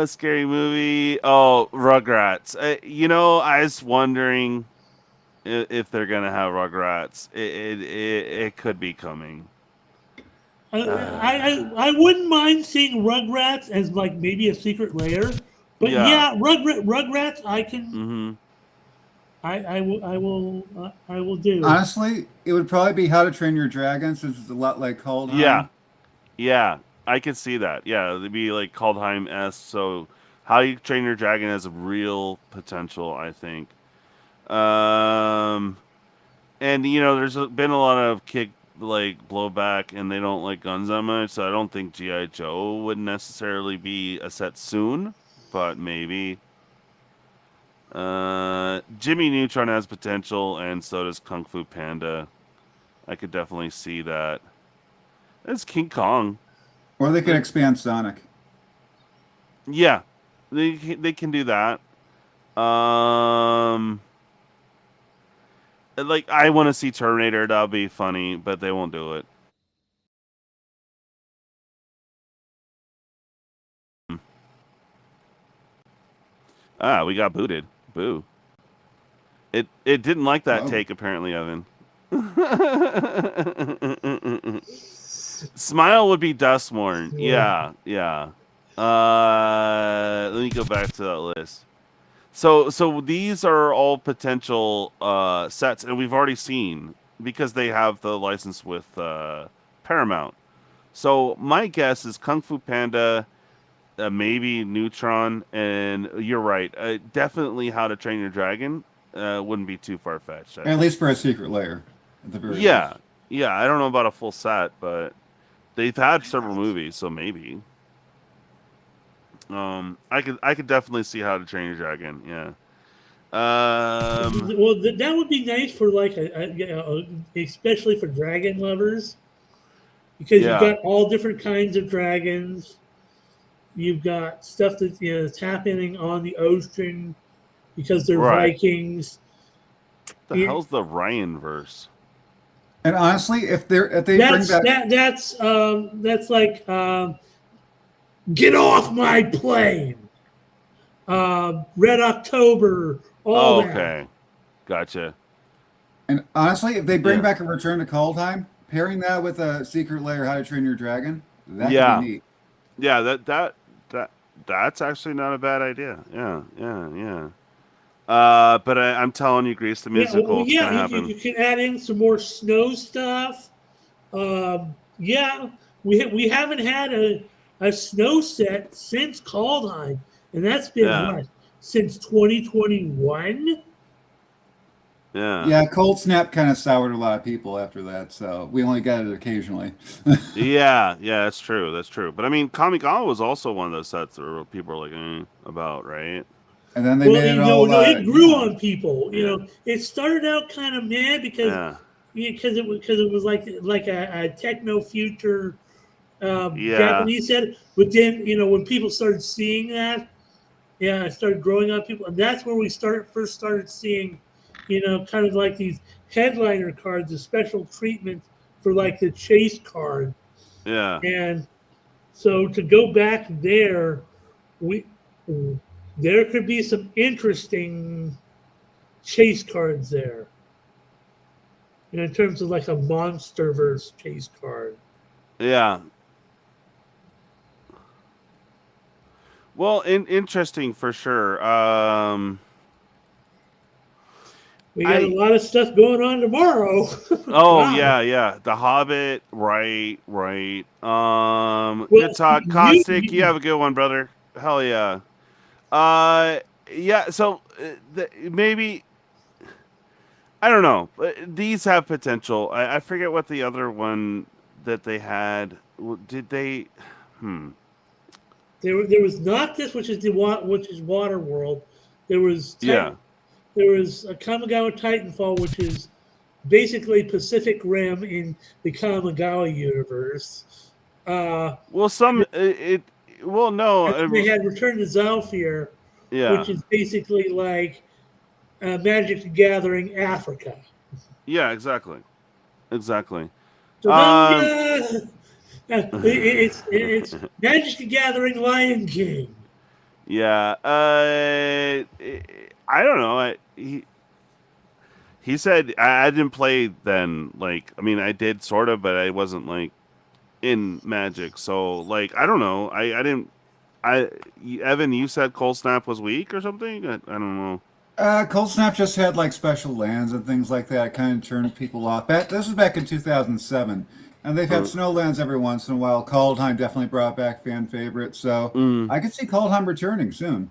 Scary movie. Oh, Rugrats. I was wondering if they're gonna have Rugrats. It could be coming. I wouldn't mind seeing Rugrats as like maybe a secret lair, but yeah, Rugrats I can. I will do. Honestly, it would probably be How to Train Your Dragon, since it's a lot like Kaldheim. Yeah, I could see that. Yeah, it'd be like Kaldheim-esque. So, How You Train Your Dragon has a real potential, I think. And there's been a lot of blowback, and they don't like guns that much, so I don't think G.I. Joe would necessarily be a set soon, but maybe. Jimmy Neutron has potential, and so does Kung Fu Panda. I could definitely see that. It's King Kong. Or they could expand Sonic. Yeah, they can do that. I want to see Terminator. That'll be funny, but they won't do it. We got booted. Boo. It didn't like that take, apparently, Evan. Smile would be Dustmorn. Yeah. Let me go back to that list. So these are all potential sets, and we've already seen because they have the license with Paramount. So my guess is Kung Fu Panda, maybe Neutron, and you're right. Definitely How to Train Your Dragon wouldn't be too far-fetched. At least for a secret lair. At the very least. Yeah. I don't know about a full set, but they've had several movies, so maybe. I could definitely see How to Train Your Dragon. Yeah. Well, that would be nice for especially for dragon lovers, because you've got all different kinds of dragons. You've got stuff that that's happening on the ocean because they're Vikings. What the hell's the Ryan verse? And honestly, if they bring back that's like Get Off My Plane, Red October, all that. Okay, gotcha. And honestly, if they bring back a Return to Kaldheim, pairing that with a Secret Lair, How to Train Your Dragon, that could be neat. Yeah, that's actually not a bad idea. Yeah. But I'm telling you, Grease, the musical, it's gonna happen. You can add in some more snow stuff. We haven't had a snow set since Kaldheim, and that's been what, since 2021. Yeah. Yeah, Cold Snap kind of soured a lot of people after that, so we only got it occasionally. Yeah, that's true. That's true. But I mean, Kamigawa was also one of those sets where people are like, about, right? And then they made it all. It grew on people. You know, it started out kind of mad because it was like a techno future Japanese set. But then when people started seeing that, it started growing on people, and that's where we first started seeing, kind of like these headliner cards, a special treatment for like the chase card. Yeah. And so to go back there, there could be some interesting chase cards there. In terms of like a Monsterverse chase card. Yeah. Well, interesting for sure. We got a lot of stuff going on tomorrow. Wow. Yeah. The Hobbit, right. Good talk. Caustic, you have a good one, brother. Hell yeah. Yeah, so maybe, I don't know. These have potential. I forget what the other one that they had. Did they? There was Noctis, which is Water World. There was There was a Kamigawa Titanfall, which is basically Pacific Rim in the Kamigawa universe. No. They had Return to Zalfir, which is basically like Magic the Gathering Africa. Yeah, exactly. So it's Magic the Gathering Lion King. Yeah. I don't know. He said I didn't play then. Like, I mean, I did sort of, but I wasn't like in Magic. So like, I don't know. I didn't. Evan, you said Cold Snap was weak or something. I don't know. Cold Snap just had like special lands and things like that. Kind of turned people off. This was back in 2007. And they've had Snowlands every once in a while. Kaldheim definitely brought back fan favorites. So I could see Kaldheim returning soon.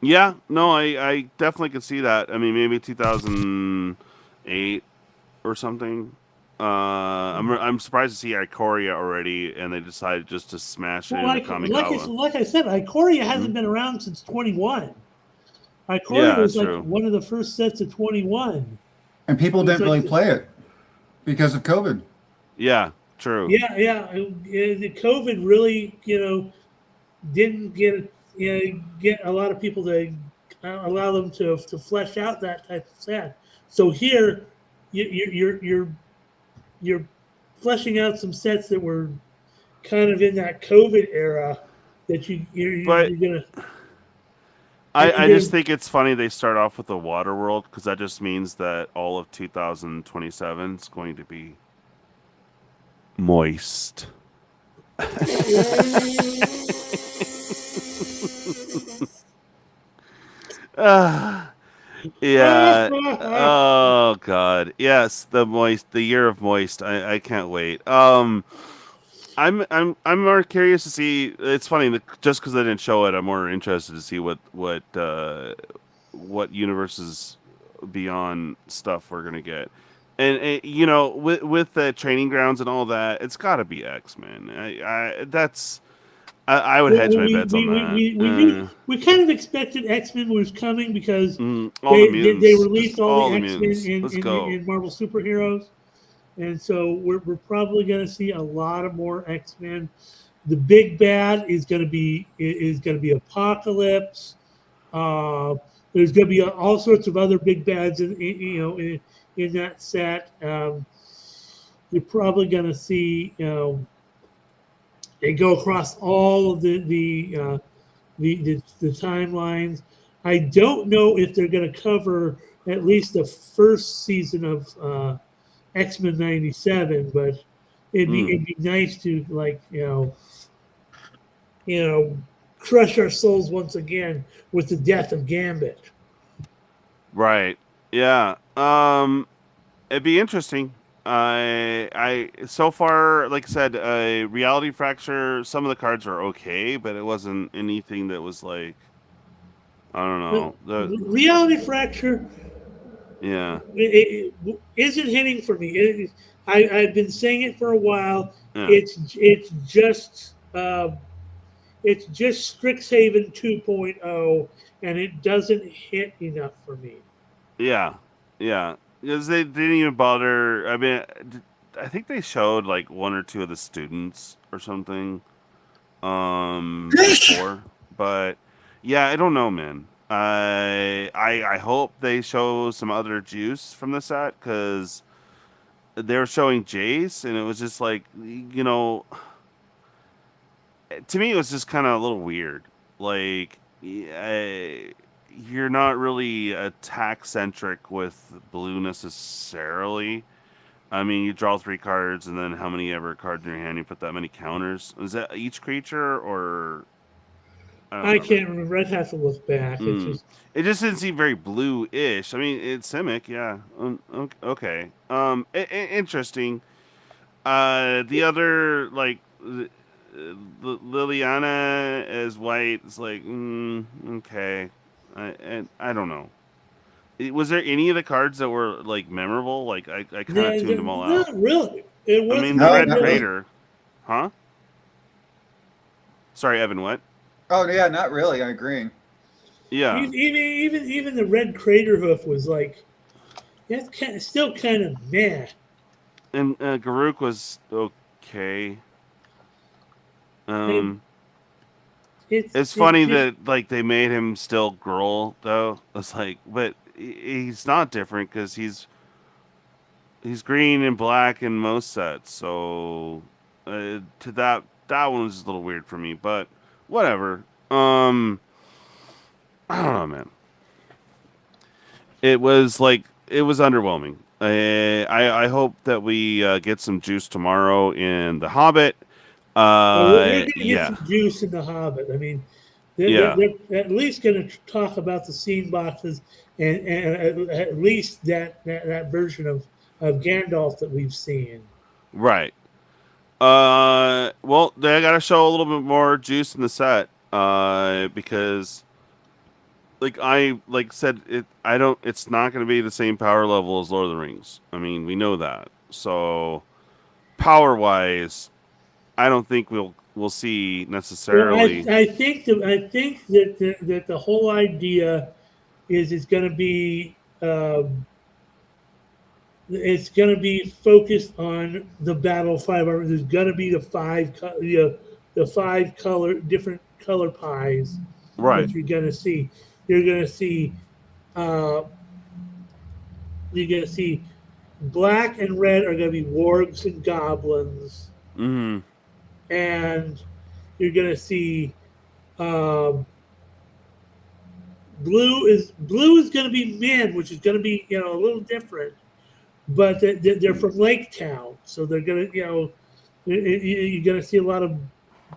Yeah, no, I definitely could see that. I mean, maybe 2008 or something. I'm surprised to see Ikoria already, and they decided just to smash it into Kamigawa. Like I said, Ikoria hasn't been around since 21. Ikoria was like one of the first sets of 21. And people didn't really play it because of COVID. Yeah, true. Yeah. The COVID really, didn't get a lot of people to allow them to flesh out that type of set. So here, you're fleshing out some sets that were kind of in that COVID era that you're gonna. I just think it's funny they start off with the Water World because that just means that all of 2027 is going to be moist. Yeah. Oh God. Yes, the year of moist. I can't wait. I'm more curious to see. It's funny that just because I didn't show it, I'm more interested to see what universes beyond stuff we're gonna get. And with the training grounds and all that, it's got to be X-Men. I would hedge my bets on that. We kind of expected X-Men was coming because they released all the X-Men in Marvel Superheroes, and so we're probably going to see a lot of more X-Men. The big bad is going to be Apocalypse. There's going to be all sorts of other big bads in that set. You're probably going to see they go across all of the timelines. I don't know if they're going to cover at least the first season of X-Men '97, but it'd be nice to crush our souls once again with the death of Gambit. Right. Yeah. It'd be interesting. I so far, like I said, Reality Fracture, some of the cards are okay, but it wasn't anything that was like, I don't know. Reality Fracture Yeah. It isn't hitting for me. I've been saying it for a while. Yeah. It's just Strixhaven 2.0, and it doesn't hit enough for me. Yeah. Yeah. Because they didn't even bother. I mean, I think they showed like one or two of the students or something before, but yeah, I don't know, man. I hope they show some other juice from the set, because they were showing Jace, and it was just like, you know, to me it was just kind of a little weird. Like, you're not really attack centric with blue necessarily. I mean, you draw 3 cards, and then how many ever cards in your hand, you put that many counters. Is that each creature, or I can't remember. I'd have to look back. It just didn't seem very blue-ish. I mean, it's Simic, yeah. Okay. Interesting. The other, like, Liliana as white is like, okay. I don't know. Was there any of the cards that were like memorable? Like, I kind of tuned them all out. Not really. It wasn't. I mean, the Red Crater, huh? Sorry, Evan. What? Oh yeah, not really. I agree. Yeah. Even the Red Crater Hoof was like, that's still kind of meh. And Garruk was okay. It's funny that like they made him still Gruul though. It's like, but he's not different because he's green and black in most sets. So to that one was a little weird for me, but whatever. I don't know, man. It was underwhelming. I hope that we get some juice tomorrow in The Hobbit. We're going to get some juice in The Hobbit. I mean, they're at least going to talk about the scene boxes and at least that version of Gandalf that we've seen. Right. Well, they got to show a little bit more juice in the set because, like I said, it's not going to be the same power level as Lord of the Rings. I mean, we know that. So, power wise, I don't think we'll see necessarily. Well, I think that the whole idea is it's going to be focused on the Battle 5. There's going to be the five different color pies. Right. That you're going to see. You're going to see black and red are going to be wargs and goblins. Mm-hmm. And you're going to see blue is going to be men, which is going to be a little different, but they're from Lake Town, so they're going to you're going to see a lot of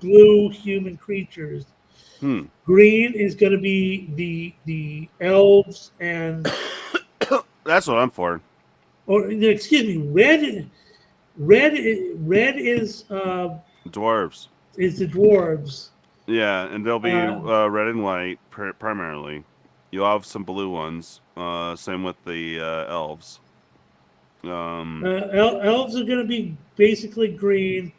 blue human creatures. Green is going to be the elves and that's what I'm for. Or excuse me, red is dwarves. Is the dwarves? Yeah, and they'll be red and white primarily. You'll have some blue ones. Same with the elves. Elves are going to be basically green.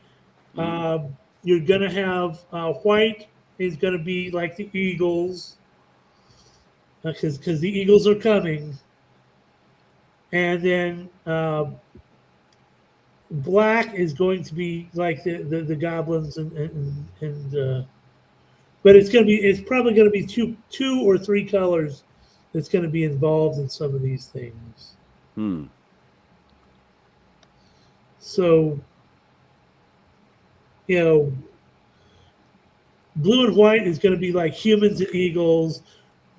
You're going to have white is going to be like the Eagles, because the Eagles are coming. And then black is going to be like the goblins and but it's probably going to be two or three colors that's going to be involved in some of these things. So blue and white is going to be like humans and eagles.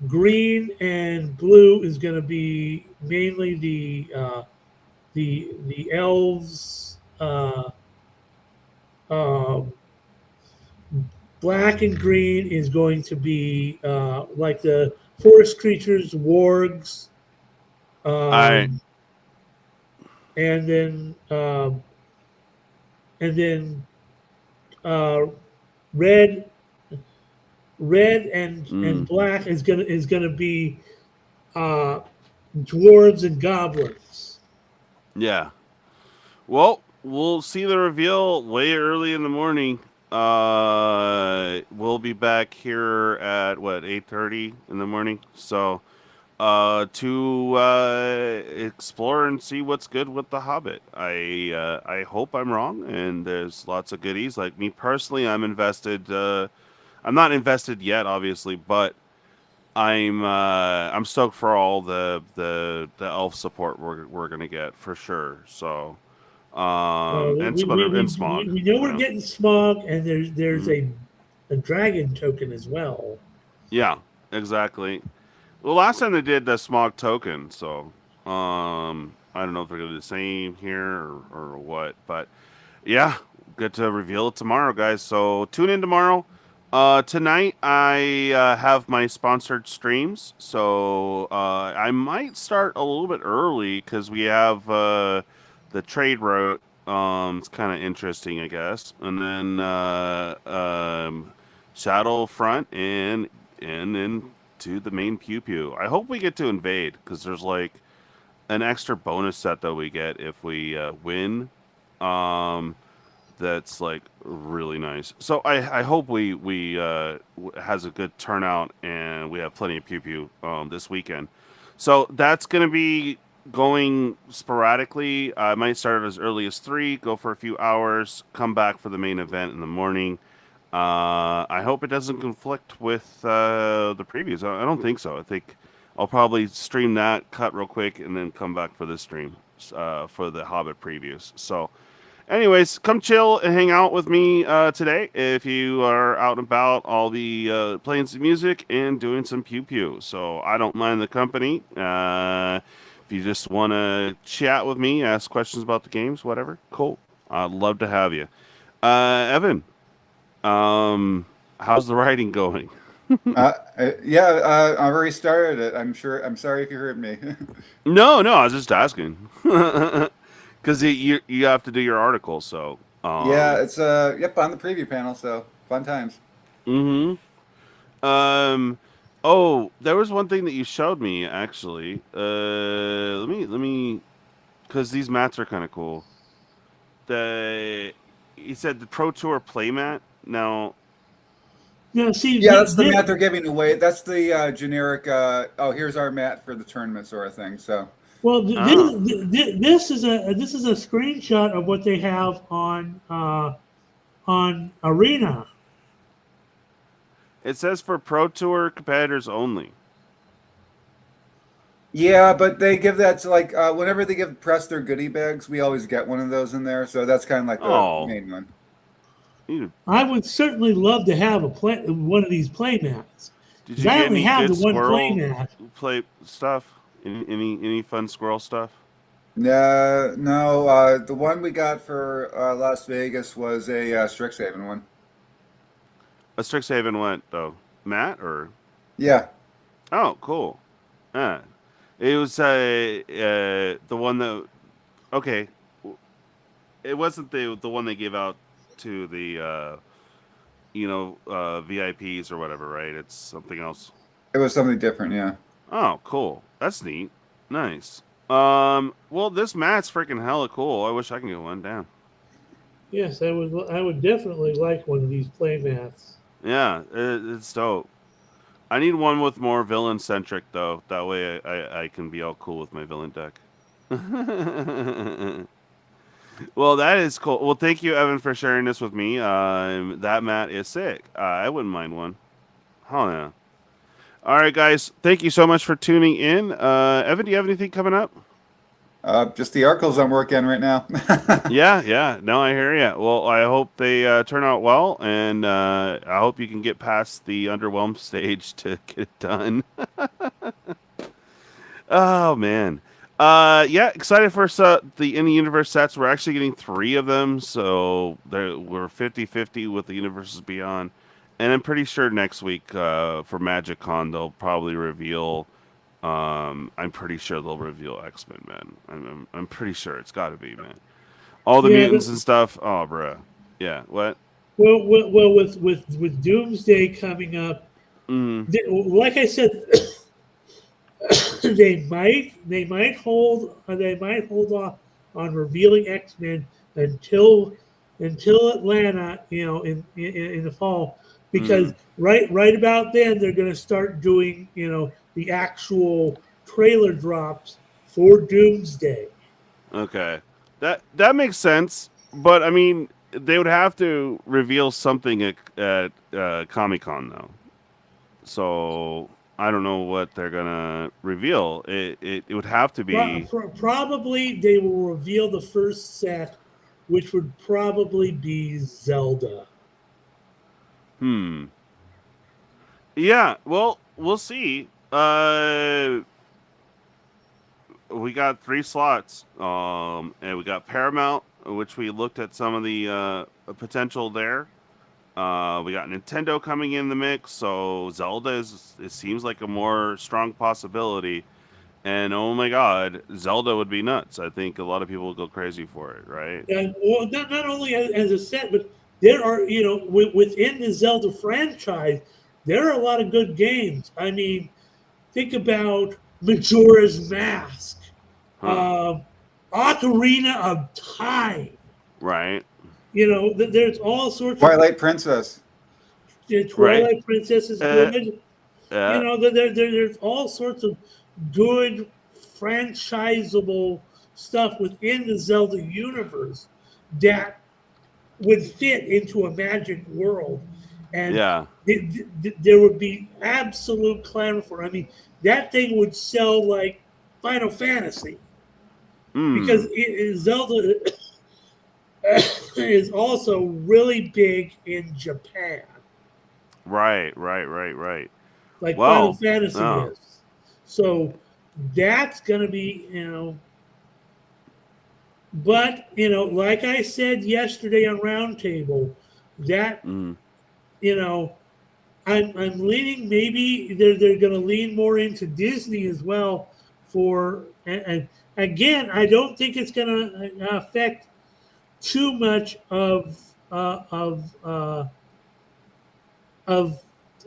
Green and blue is going to be mainly the elves. Black and green is going to be like the forest creatures, wargs. And then red and black is gonna be dwarves and goblins. Yeah. Well, we'll see the reveal way early in the morning. We'll be back here at 8:30 in the morning. So to explore and see what's good with the Hobbit. I hope I'm wrong, and there's lots of goodies. Like me personally, I'm invested. I'm not invested yet, obviously, but I'm stoked for all the elf support we're gonna get for sure. So and some other and Smog. We know we're getting Smog, and there's a dragon token as well. Yeah, exactly. Well, last time they did the Smog token, so I don't know if they're gonna do the same here or what, but yeah, good to reveal it tomorrow, guys. So tune in tomorrow. Tonight I have my sponsored streams, so I might start a little bit early because we have the trade route. It's kind of interesting, I guess, and then Shadowfront and then to the main Pew Pew. I hope we get to invade because there's like an extra bonus set that we get if we win. That's like really nice. So I hope we has a good turnout and we have plenty of Pew Pew this weekend. So that's gonna be going sporadically. I might start as early as 3, go for a few hours, come back for the main event in the morning. I hope it doesn't conflict with the previews. I don't think so. I think I'll probably stream that, cut real quick, and then come back for this stream for the Hobbit previews. So anyways, come chill and hang out with me today if you are out and about, all the playing some music and doing some pew-pew. So I don't mind the company. If you just want to chat with me, ask questions about the games, whatever, cool. I'd love to have you. Evan, how's the writing going? I've already started it. I'm sorry if you heard me. No, I was just asking. Because you have to do your article, so yeah, it's on the preview panel, so fun times. Oh, there was one thing that you showed me actually. Let me, because these mats are kind of cool. You said the Pro Tour playmat. Now, that's the mat they're giving away. That's the generic. Here's our mat for the tournament sort of thing. So. Well, this is a screenshot of what they have on Arena. It says for Pro Tour competitors only. Yeah, but they give that to whenever they give press their goodie bags, we always get one of those in there. So that's kind of like the main one. I would certainly love to have one of these play mats. Did you get I only any have good the one squirrel play mat. Stuff? Any fun squirrel stuff? No. The one we got for Las Vegas was a Strixhaven one. A Strixhaven what though? Matt or? Yeah. Oh, cool. It was the one that. Okay. It wasn't the one they gave out to the VIPs or whatever, right? It's something else. It was something different, yeah. Oh, cool. That's neat. Nice. Well, this mat's freaking hella cool. I wish I could get one down. Yes, I would definitely like one of these play mats. Yeah, it's dope. I need one with more villain centric though. That way I can be all cool with my villain deck. Well, that is cool. Well, thank you, Evan, for sharing this with me. That mat is sick. I wouldn't mind one. Oh yeah. All right, guys. Thank you so much for tuning in. Evan, do you have anything coming up? Just the articles I'm working on right now. Yeah. No, I hear you. Well, I hope they turn out well, and I hope you can get past the underwhelmed stage to get it done. Oh, man. Yeah, excited for the In the Universe sets. We're actually getting 3 of them, so we're 50-50 with the Universes Beyond. And I'm pretty sure next week for Magiccon, they'll probably reveal... I'm pretty sure they'll reveal X-Men, man. I'm pretty sure. It's got to be, man. All the mutants and stuff. Oh, bruh. Yeah, what? Well, with Doomsday coming up, like I said, they might hold off on revealing X-Men until Atlanta, in the fall, because right about then they're going to start doing the actual trailer drops for Doomsday. Okay, that makes sense. But I mean, they would have to reveal something at Comic-Con though. So I don't know what they're gonna reveal. It would have to be Probably they will reveal the first set, which would probably be Zelda. Yeah, well, we'll see. We got 3 slots, and we got Paramount, which we looked at some of the potential there. We got Nintendo coming in the mix, so Zelda it seems like a more strong possibility. And oh my God, Zelda would be nuts. I think a lot of people would go crazy for it, right? And well, not only as a set, but there are within the Zelda franchise, there are a lot of good games. I mean, think about Majora's Mask, Ocarina of Time. Right. There's all sorts Twilight Princess. Twilight Princess is good. Yeah. There's all sorts of good franchisable stuff within the Zelda universe that would fit into a Magic world. And there would be absolute clamor for it. I mean, that thing would sell like Final Fantasy. Because Zelda is also really big in Japan. Right. Like Final Fantasy is. So that's going to be, but, like I said yesterday on Roundtable, that, I'm leaning, maybe they're going to lean more into Disney as well and again, I don't think it's going to affect too much of the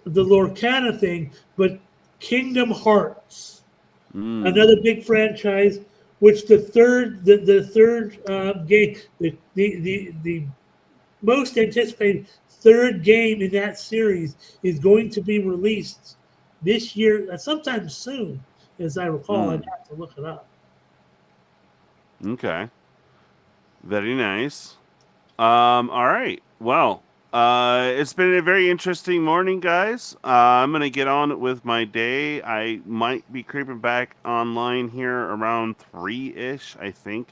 Lorcana thing, but Kingdom Hearts, another big franchise, which the third game, the most anticipated third game in that series is going to be released this year, sometime soon, as I recall. I'd have to look it up. Okay. Very nice. All right. Well, it's been a very interesting morning, guys. I'm going to get on with my day. I might be creeping back online here around 3-ish, I think.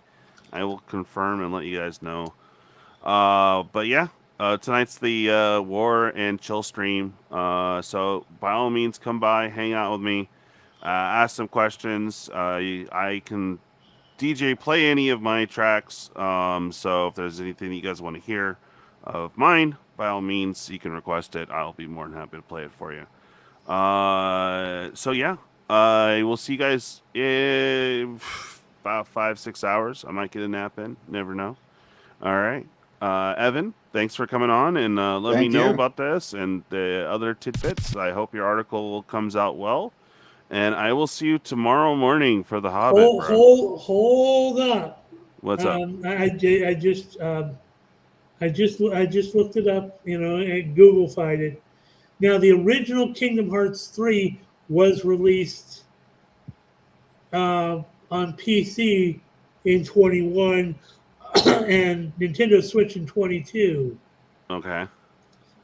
I will confirm and let you guys know. But yeah, tonight's the War and Chill stream. So by all means, come by, hang out with me, ask some questions. I can DJ play any of my tracks. So if there's anything you guys want to hear of mine, by all means, you can request it. I'll be more than happy to play it for you. So yeah, I will see you guys in about 5-6 hours. I might get a nap in. Never know. All right. Evan, thanks for coming on and let me know about this and the other tidbits. I hope your article comes out well. And I will see you tomorrow morning for the Hobbit. Hold up. What's up? I just looked it up. And Google-fied it. Now, the original Kingdom Hearts 3 was released on PC in 21 and Nintendo Switch in 22. Okay.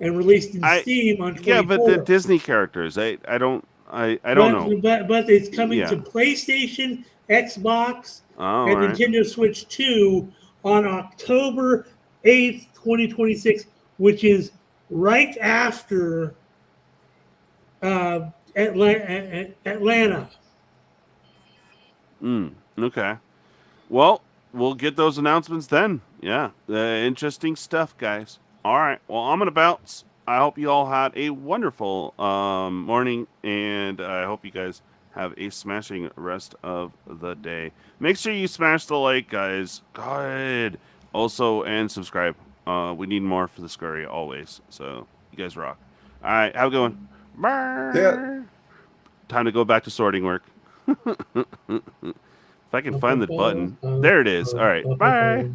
And released in Steam on 24. Yeah, but the Disney characters, I don't know. But it's coming to PlayStation, Xbox, and Nintendo Switch 2 on October 8th, 2026, which is right after Atlanta. Okay. Well, we'll get those announcements then. Yeah. Interesting stuff, guys. All right. Well, I'm going to bounce. I hope you all had a wonderful morning, and I hope you guys have a smashing rest of the day. Make sure you smash the like, guys. Good. Also, and subscribe. We need more for the scurry always. So, you guys rock. All right. Have a good one. Bye. Yeah. Time to go back to sorting work. If I can find the button. There it is. All right. Bye.